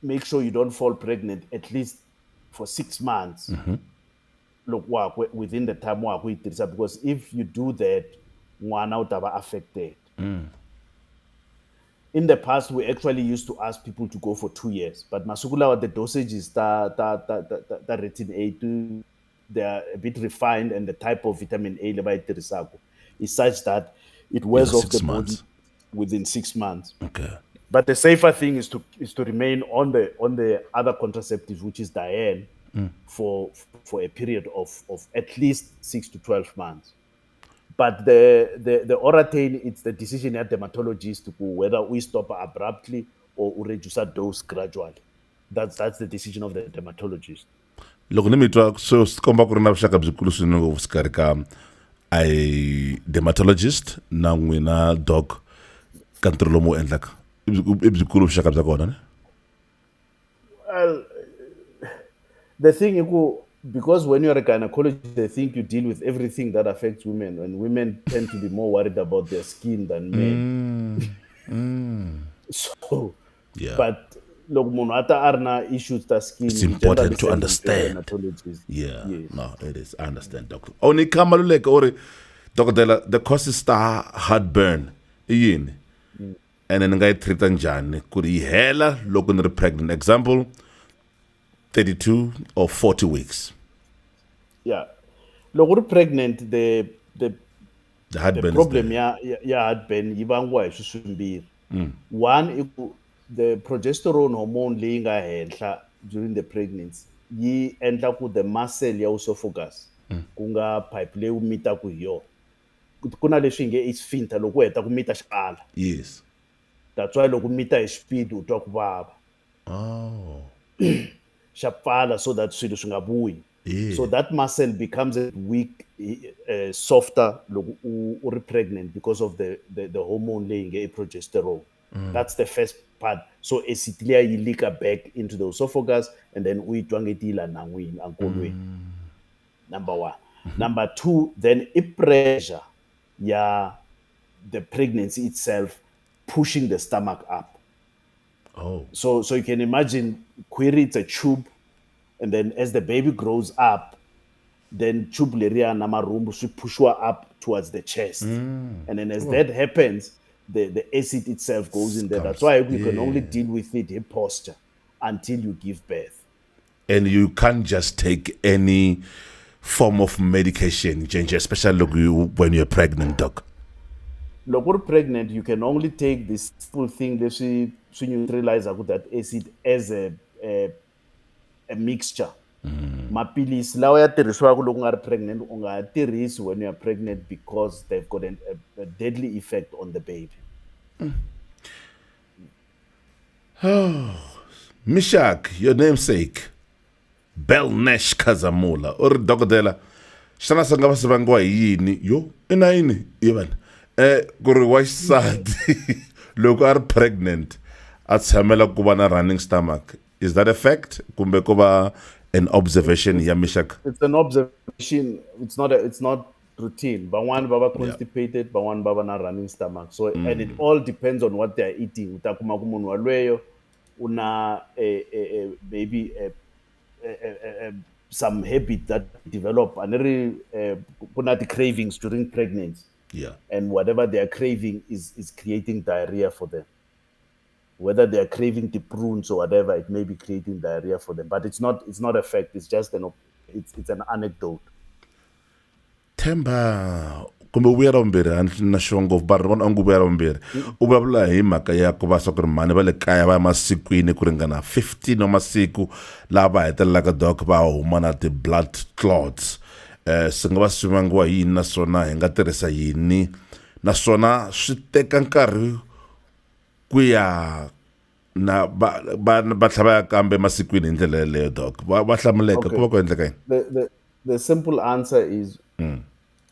make sure you don't fall pregnant at least for 6 months. Look, within the time because if you do that, one out of affected. In the past, we actually used to ask people to go for 2 years, but masukula the dosages that retin A2 they are a bit refined, and the type of vitamin A is such that it wears off
6
the body
months.
within 6 months.
Okay.
But the safer thing is to remain on the other contraceptives, which is Diane, for a period of at least 6 to 12 months. But the Oratane, it's the decision at dermatologist to go whether we stop abruptly or we reduce a dose gradually. That's the decision of the dermatologist.
Loko ni mi twa so swi komba ku ri na vuxaka byikulu swinene ngopfu xikarhi ka a dermatologist na n'wina doc ka ntirho lowu mu endlaka i byikulu vuxaka bya kona ne?
Well, the thing is, because when you're a gynecologist, they think you deal with everything that affects women, and women tend to be more worried about their skin than men. So,
Yeah.
but look, monata arna issues ta skin.
It's important to understand. Yeah.
Yes.
No, it is. I understand, doctor. Only kamaluleke ori dokotela the causes ta heartburn i yini? And then nga yi treata njhani ku ri yi hela loko ni ri pregnant. Example 32 or 40 weeks.
Yeah. Look, we're pregnant, the
heartburn
problem
is there.
ya heartburn yivangwa hi swilo swimbirhi. One i ku the progesterone hormone leyi nga henhla during the pregnancy yi endla ku the muscle ya esophagus ku nga pipe leyi u mitaku hi yona. Ku na leswi hi nge i sphincter loko u heta ku mita xikala.
Yes.
That's why loko u mita hi speed u twa ku vava.
Oh.
Xa pfala so that swilo swi nga vuyi.
Yeah.
So that muscle becomes a weak, softer u ri pregnant because of the hormone leyi nge progesterone. That's the first part. So acid leya yi leaka back into the esophagus, and then u yi twa ngeti yi la nhan'wini enkolweni. Number one. Number two, then i pressure ya the pregnancy itself pushing the stomach up.
Oh.
So you can imagine query it's a tube, and then as the baby grows up, then tube leria na marumbu should push her up towards the chest. And then as that happens, the acid itself goes in there. That's why you can only deal with it in posture until you give birth.
And you can't just take any form of medication, especially when you're pregnant, doc.
Look, when you're pregnant, you can only take this simple thing that you neutralize that acid as a mixture. Mapilisi lawa ya tirhisiwaka loko nga ri pregnant u nga tirhisi when you are pregnant because they've got a deadly effect on the baby.
Mishak, your namesake, Belnesh Kazamula, or Dogodela. Shana sanga swi vangiwa hi yini? Yo, ina yini? Yevana. Ku ri wa xisati loko a ri pregnant a tshamela ku va na running stomach. Is that a fact? Kumbe ku va an observation ya Mishak?
It's an observation. It's not routine. But one baba constipated, but one baba na running stomach. So and it all depends on what they are eating. Utakuma kumunhu walweyo una maybe a some habit that develop and the cravings during pregnancy.
Yeah.
And whatever they are craving is creating diarrhea for them. Whether they are craving the prunes or whatever, it may be creating diarrhea for them. But it's not a fact. It's just it's an anecdote.
Themba kumbe u vuyela vumbirhi na sure ngopfu vanhu vona onge u vuyela vumbirhi u vulavula hi mhaka ya ku va swa ku ri mhani va le kaya va ya masikwini ku ringana 15 wa masiku laha va hetelelaka doc va huma na ti-blood clots swi nga va swi vangiwa hi yini naswona hi nga tirhisa yini naswona swi teka nkarhi ku ya na va tlhava ya kambe masikwini hi ndlela yeleyo doc va hlamuleka ku va ku endleka yini
The simple answer is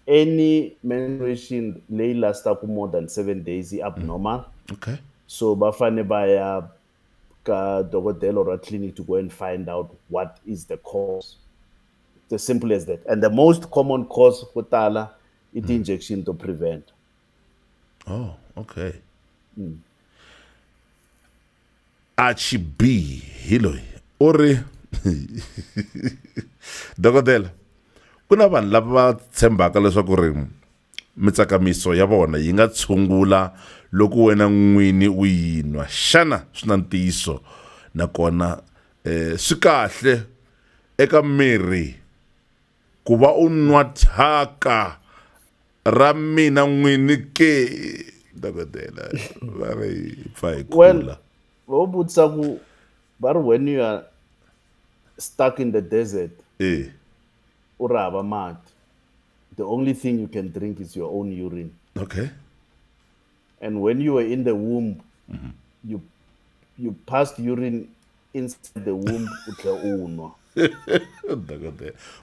any menstruation lay lasts more than 7 days is abnormal.
Okay.
So bafane baya ka dokodela or a clinic to go and find out what is the cause. It's as simple as that. And the most common cause for tala is the injection to prevent.
Oh, okay. Achi B hiloi ori dokodela kuna vanhu lava va tshembaka leswaku ri mitsakamiso ya vona yi nga tshungula loko wena n'wini u yinwa xana swi na ntiyiso nakona swi kahle eka miri ku va u nwa thyaka ra mina n'wini ke dokodela va ri pfa hi kula
when you are stuck in the desert, the only thing you can drink is your own urine.
Okay.
And when you were in the womb, you passed urine inside the womb.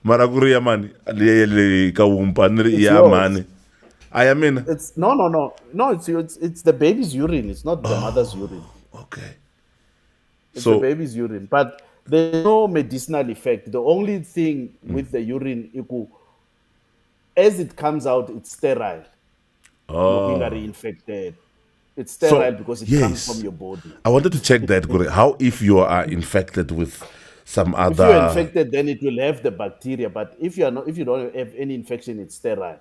Mara ku ri ya mani le ka wumpa ni ri ya mani aya mina
it's no it's the baby's urine. It's not the mother's urine.
Okay.
It's the baby's urine, but there's no medicinal effect. The only thing with the urine, as it comes out, it's sterile. Not infected. It's sterile because it comes from your body.
I wanted to check that. How if you are infected with some other?
If you're infected, then it will have the bacteria. But if you are not, if you don't have any infection, it's sterile.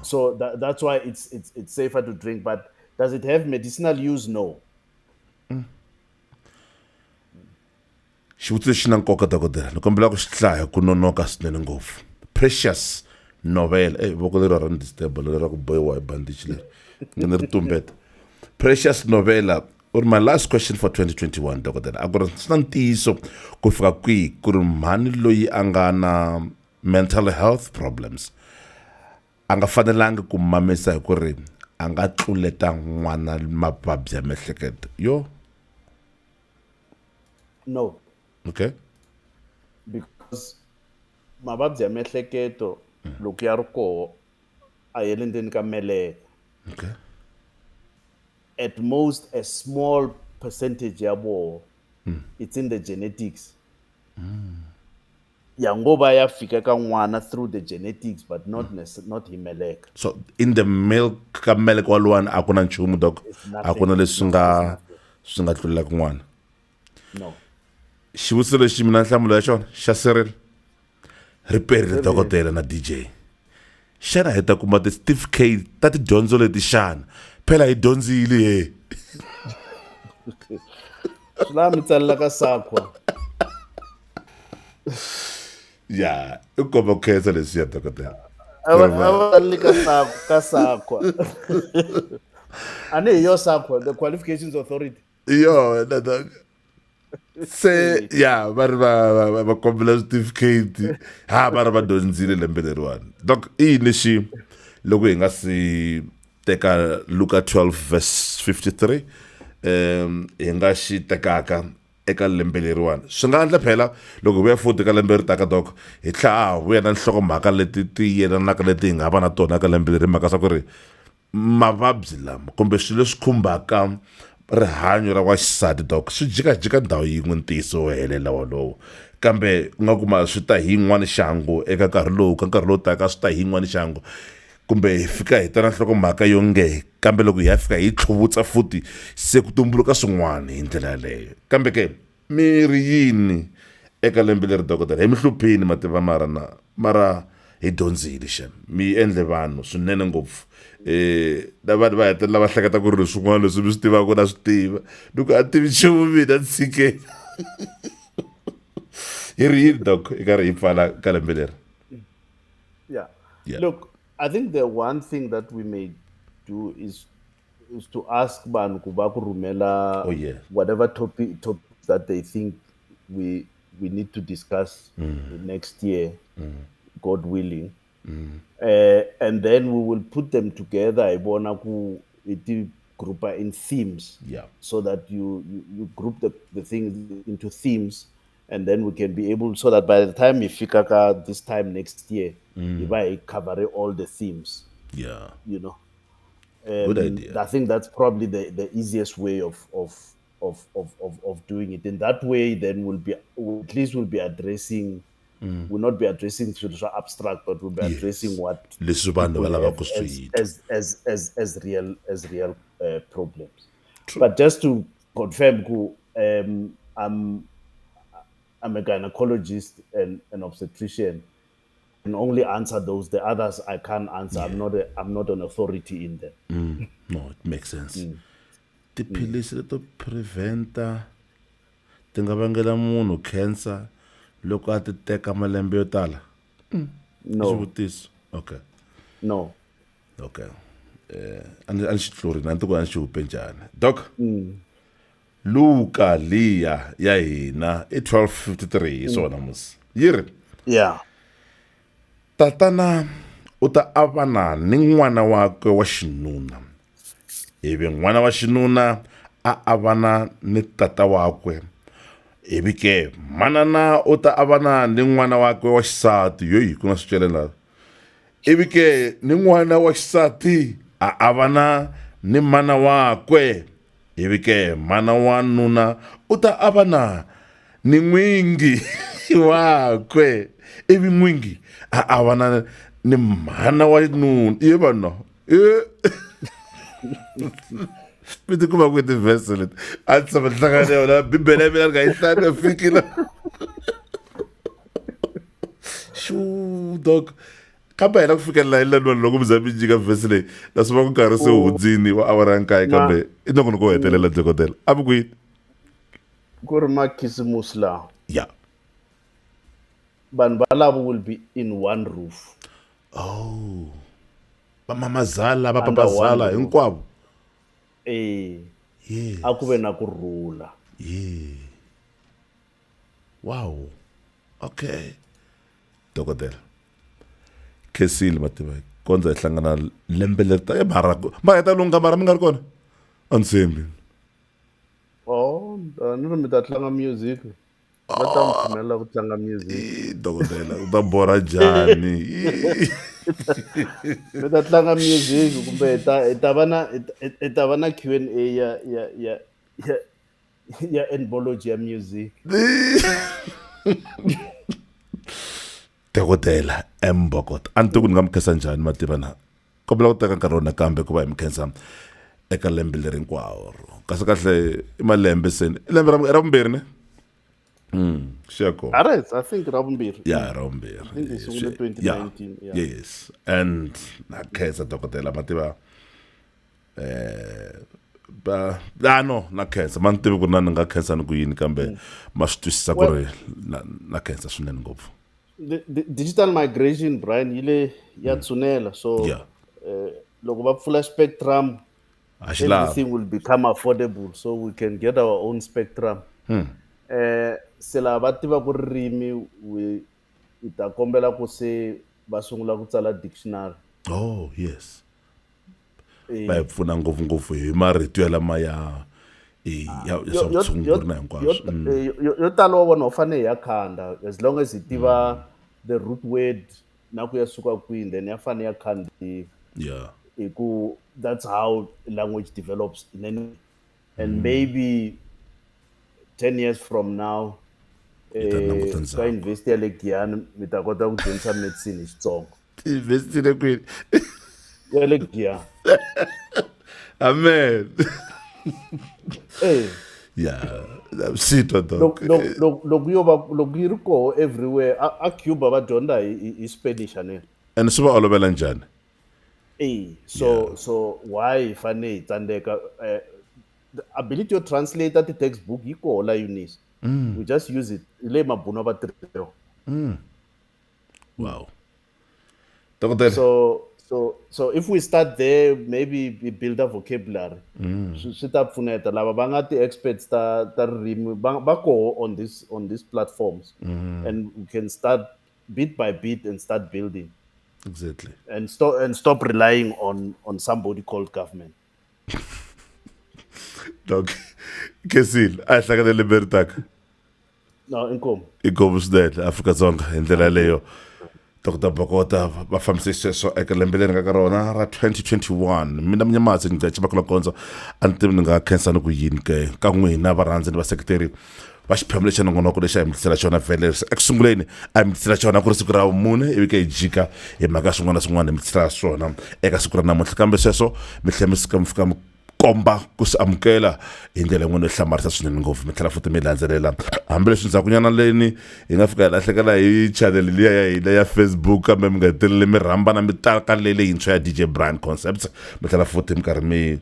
So that's why it's safer to drink. But does it have medicinal use? No.
Xivutiso xi na nkoka dokodela ni kombela ku xi hlaya ku nonoka swinene ngopfu Precious Novela voko leri ra disturb leri ra ku bohiwa hi bandage leri ni ri tumbeta Precious Novela or my last question for 2021 dokodela a ku ri swi na ntiyiso ku fika kwihi ku ri mhani loyi a nga na mental health problems a nga fanelanga ku mamisa hi ku ri a nga tluleta n'wana mavabyi ya miehleketo yo
No.
Okay.
Because mavabyi ya miehleketo loko ya ri koho a ya le ndzeni ka meleka.
Okay.
At most a small percentage ya boho it's in the genetics. Ya ngoba ya fika ka n'wana through the genetics but not hi meleka.
So in the milk ka meleka walwana a ku na nchumu dok a ku na leswi swi nga tlulelaka n'wana.
No.
Xivutiso lexi mina nhlamulo ya xona xa Cyril riperile dokodela na DJ xana hi ta kuma ti-certificate ta tidyondzo leti xana phela hi dyondzile he
swi laha mi tsalela ka sakwa
ya i komba ku khensa leswiya dokodela
a va tsaleli ka sakwa a ni hi yo sakwa the qualifications authority
yo se ya va ri va kombela certificate va ri va dyondzile lembe leriwani donc i yini lexi loko hi nga si teka Luka 12 verse 53 hi nga xi tekaka eka lembe leriwani swi nga endla phela loko vuya futhi ka lembe ri taka dok hi tlha vuya na nhlokomhaka leti ti yelanaka leti hi nga va na tona ka lembe leri mhaka swa ku ri mavabyi lama kumbe swilo leswi khumbaka rihanyo ra waxisati dok swi jikajika ndhawu yin'we ntiyiso wo helela wolowo kambe u nga kuma swi ta hi yin'wana xangu eka nkarhi lowu ka nkarhi lowu taka swi ta hi yin'wana xangu kumbe hi fika hi ta na nhlokomhaka yo nge kambe loko hi ya fika hi tlhuvutsa futhi se ku tumbuluka swin'wana hi ndlela yaleyo kambe ke miri yini eka lembe leri dokodela hi mi hluphini mativa mara hi dyondzile xana mi endle vanhu swinene ngopfu lava va hetelela va hleketa ku ri swin'wana leswi mi swi tivaka na swi tiva loko a tivi nchumu mina tshikeni hi ri yini dok i karhi hi pfala ka lembe leri
Yeah.
Yeah.
Look, I think the one thing that we may do is to ask Ban Kubaku Rumela
Oh, yeah.
whatever topics that they think we need to discuss next year, God willing. And then we will put them together group in themes,
Yeah.
so that you group the things into themes, and then we can be able, so that by the time we figure this time next year, if I cover all the themes,
Yeah.
you know.
Good idea.
I think that's probably the easiest way of doing it. In that way, then we'll be addressing. We'll not be addressing spiritual abstract, but we'll be addressing what
leswi vanhu va
people
lavaka
have
ku swi twa.
as real problems. But just to confirm, I'm a gynecologist and an obstetrician. I can only answer those. The others I can't answer. I'm not an authority in them.
No, it makes sense. Tiphilisi leto preventa ti nga vangela munhu cancer loko a ti teka malembe yo tala
No,
xivutiso okay
no.
okay a ni xi tlurile a ni tiku a ni xi hupe njhani doc luka liya ya hina i 1253 hi swona musi yi ri
Yeah.
tatana u ta avana ni n'wana wakwe wa xinuna ivi n'wana wa xinuna a avana ni tata wakwe ivi ke manana u ta avana ni n'wana wakwe wa xisati yoyi ku na swicelela ivi ke ni n'wana wa xisati a avana ni mana wakwe ivi ke mana wa nuna u ta avana ni n'wingi wakwe ivi n'wingi a avana ni mana wa nuna iye vana mi ti kuma ku tivhese leti a ni tshama hlangane yona bibele ya mina ni nga yi hlaya fikile dok kambe hela ku fikelela hi laniwani loko mi za mi nyika vhesi leyi naswona ku nkarhi se hundzini wa awara ya nkaye kambe i nongono ko hetelela dokodela a mi kwini
Ku ri makhisimusi lawa,
ya
vanhu valavo will be in one roof.
va mamazala va
Under one
papazala
roof.
hinkwavo
Yes. A ku ve na kurhula.
yeah wow okay dokodela khesile mativa kondza hi hlangana lembe leri ta mara heta lunga mara mi nga ri kona a ni tshembi
Oh, ni ri mi ta tlanga music. Va ta mi pfumelela ku tlanga music.
dokodela u ta bora njhani
Mi ta tlanga music kumbe hi ta va na Q&A ya enbology ya music.
dokodela Mbokota a ni tiku ni nga mi khensa njhani mativa na kombela ku teka nkarhi wona kambe ku va hi mi khensa eka lembe leri hinkwawo kasi kahle i malembe seni i lembe ra vumbirhi ne xiyako
Alright, I think ravumbirhi.
ya ra vumbirhi
I think it's only 2019. Yeah.
yes and na khensa dokodela mativa no na khensa ma ni tivi ku ri na ni nga khensa ni ku yini kambe ma swi twisisa ku ri na khensa swinene ngopfu
The digital migration, Brian, ile ya tsunela. So
Yeah.
loko va pfula spectrum,
a xi lava
everything will become affordable, so we can get our own spectrum. Se lava va tiva ku ririmi hi ta kombela ku se va sungula ku tsala dictionary.
oh yes va hi pfuna ngopfungopfu hi marito ya lama ya swa vutshunguri na hinkwaswo
Yo tala wa vona u fane hi ya khanda, as long as hi tiva the root word na ku ya suka kwini, then ya fane ya khandi.
yeah
That's how language develops. And maybe 10 years from now,
ta languta ndzhaku.
ka university ya le Giyani mi ta kota ku dyondzisa medicine hi Xitsongo.
investile kwini
Ya le Giyani.
amen
Eh.
yeah sitwa dog
loko yi ri koho everywhere a Cuba va dyondza hi Spanish ane
and swi va olovela njhani
so why hi fane hi tsandeka the ability to translate the textbook yi koho la UNIS we just use it le mabuna va tirhelo
wow dokotela
so if we start there maybe we build a vocabulary swi ta pfuneta lava va nga ti experts ta ririmi va koho on these platforms and we can start bit by bit and start building
exactly
and stop relying on somebody called government
dog kesil a hlakana libertaka
no
inkomo swinene Afrika-Dzonga hi ndlela leyo Dr. Mbokota va fambisise sweswo eka lembe leri nga ka rona ra 2021 mina Mnyamadzi ni ngachi bakula konzo a ni tivi ni nga khensani ku yini ke ka n'wina varhandzi ni vaseketeri va xiphemu lexi nongonoko lexi a hi mi tisela xona vhele eku sunguleni a hi mi tisela xona ku ri siku ra vumune ivi ka hi jika hi mhaka swin'wana na swin'wana hi mi tisela swona eka siku ra namuntlha kambe sweswo mi tlhela mi fika mi komba ku swi amukela hi ndlela yin'wana yo hlamarisa swinene ngopfu mi tlhela futhi mi landzelela hambileswi ndzakunyana leni hi nga fika hi lahlekela hi channel liya ya hina ya Facebook kambe mi nga hetelele mi rhambana mi taka leyintshwa ya DJ Brian Concepts mi tlhela futhi mi karhi mi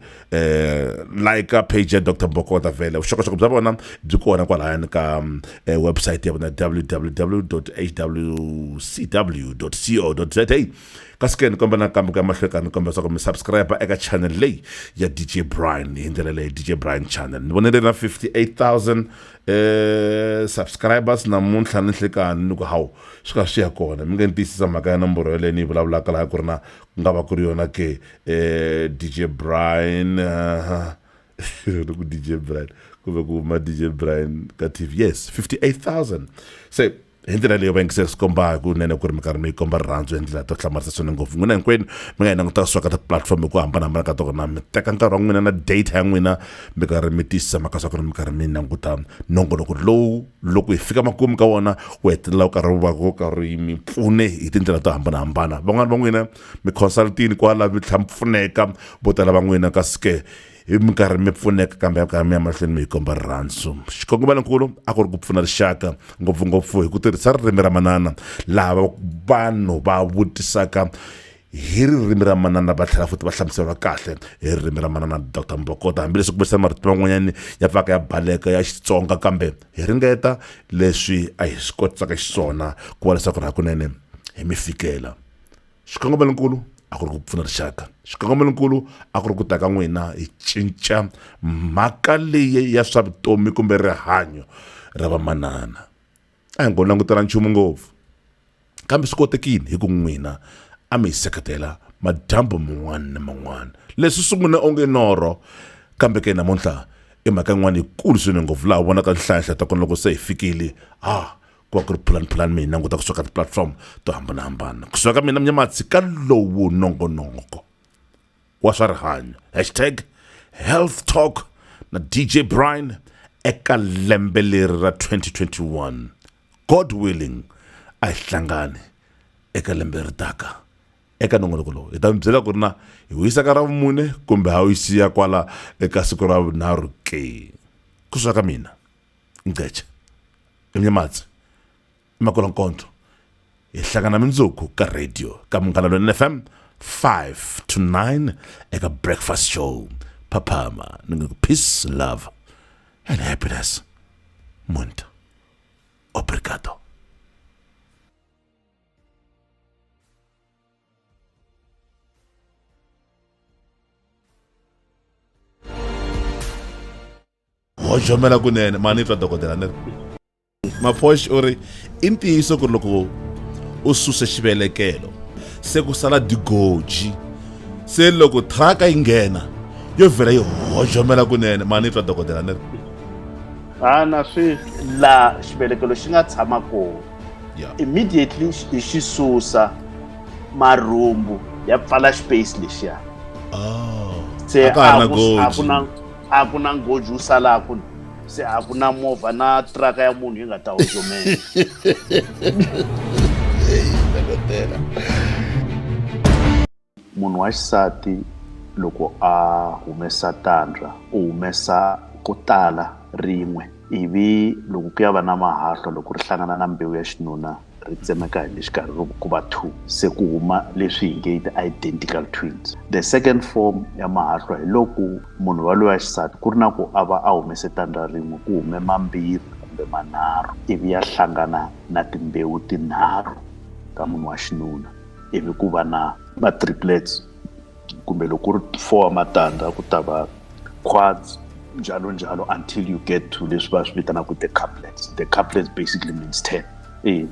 like page ya Dr. Mbokota vhele vuxokoxoko bya vona byi kona kwalayani ka website ya vona www.hwcw.co.za kasi ke ni kombela nakambe ka mahlekani ni kombela ku mi subscribe eka channel leyi ya DJ Brian hi ndlela leyi DJ Brian channel ni vonile na 58,000 subscribers namuntlha ni nhlekani ni ku hawu swi ka swi ya kona mi nge ni tiyisisa mhaka ya nomboro yaleyo ni yi vulavulaka laha ku ri na ku nga va ku ri yona ke DJ Brian ku DJ Brian kumbe ku huma DJ Brian ka TV yes 58,000 so hi ndlela leyo va yingisela swikomba kunene ku ri mi karhi mi komba rirhandzu hi ndlela to hlamarisa swinene ngopfu n'wina hinkwenu mi nga hi languta swa ka ti-platform hi ku hambanahambana ka tona mi teka nkarhi wa n'wina na data ya n'wina mi karhi mi tiyisisa mhaka swa ku ri mi karhi mi languta nongonoko lowu loko hi fika makumu ka wona wu hetelela wu karhi va ku karhi mi pfune hi tindlela to hambanahambana van'wana va n'wina mi consultini kwala mi tlhela mi pfuneka vo tala va n'wina kasi ke hi minkarhi mi pfuneka kambe ya mi ya mahlweni mi hi komba rirhandzu xikongomelonkulu a ku ri ku pfuna rixaka ngopfungopfu hi ku tirhisa ririmi ra manana lava vanhu va vutisaka hi ririmi ra manana va tlhela futhi va hlamuseriwa kahle hi ririmi ra manana Dr. Mbokota hambileswi ku vutisa marito man'wanyani ya pfaka ya baleka ya Xitsonga kambe hi ringeta leswi a hi swi kotisaka xiswona ku va leswaku ri hakunene hi mi fikela xikongomelonkulu a ku ri ku pfuna rixaka xikongomelonkulu a ku ri ku taka n'wina hi cinca mhaka leyi ya swa vutomi kumbe rihanyo ra vamanana a hi ngo langutela nchumu ngopfu kambe swi kotekile hi ku n'wina a mi hi seketela madyambu man'wana na man'wana leswi sungune onge norho kambe ke namuntlha i mhaka yin'wana yikulu swinene ngopfu laha u vonaka nhlayanhla ta kona loko se hi fikile ku va ku ri pulani mi languta ku suka ti-platform to hambanahambana kusuka ka mina Mnyamadzi ka lowu nongonoko wa swa rihanyo #health talk na DJ Brian eka lembe leri ra 2021 God willing a hi hlangane eka lembe ri taka eka nongonoko lowu hi ta mi byela ku ri na hi wisa ka ra vumune kumbe ha wisiya kwala eka siku ra vunharhu ke kusuka ka mina ngceche Mnyamadzi makolo nkonto hi hlangana mindzuku ka radio ka Munghana Lonene FM 5 to 9 eka breakfast show Papama peace love and happiness muito obrigado wajomela kunene mani twa dokodela ne Maposh uri i ntiyiso ku ri loko u suse xivelekelo se ku sala digoji se loko thraka yi nghena yo vhela yi hojomela kunene mani twa dokodela ne
na swi la xivelekelo xi nga tshama kona immediately hi xi susa marhumbu ya pfala space lexiya se a ku na ngoji wu salaku se a ku na movha na traka ya munhu yi nga ta hojomela munhu wa xisati loko a humesa tandla u humesa ko tala rin'we ivi loko ku ya va na mahahlo loko ri hlangana na mbewu ya xinuna ri tsemeka hi le xikarhi ku va 2 se ku huma leswi hi nge identical twins. The second form ya mahahlo hi loko munhu waloye wa xisati ku ri na ku a va a humese tandza rin'we ku hume mambirhi kumbe manharhu ivi ya hlangana na timbewu tinharhu ta munhu wa xinuna ivi ku va na ma-triplets kumbe loko ku ri 4 wa matandza ku ta va quads njalo njalo until you get to leswi va swi vitanaka the couplets. The couplets basically means 10.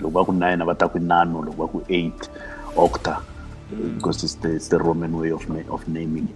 Loko va ku 9 va ta ku nano, loko va ku 8 octa because it's the Roman way of naming it.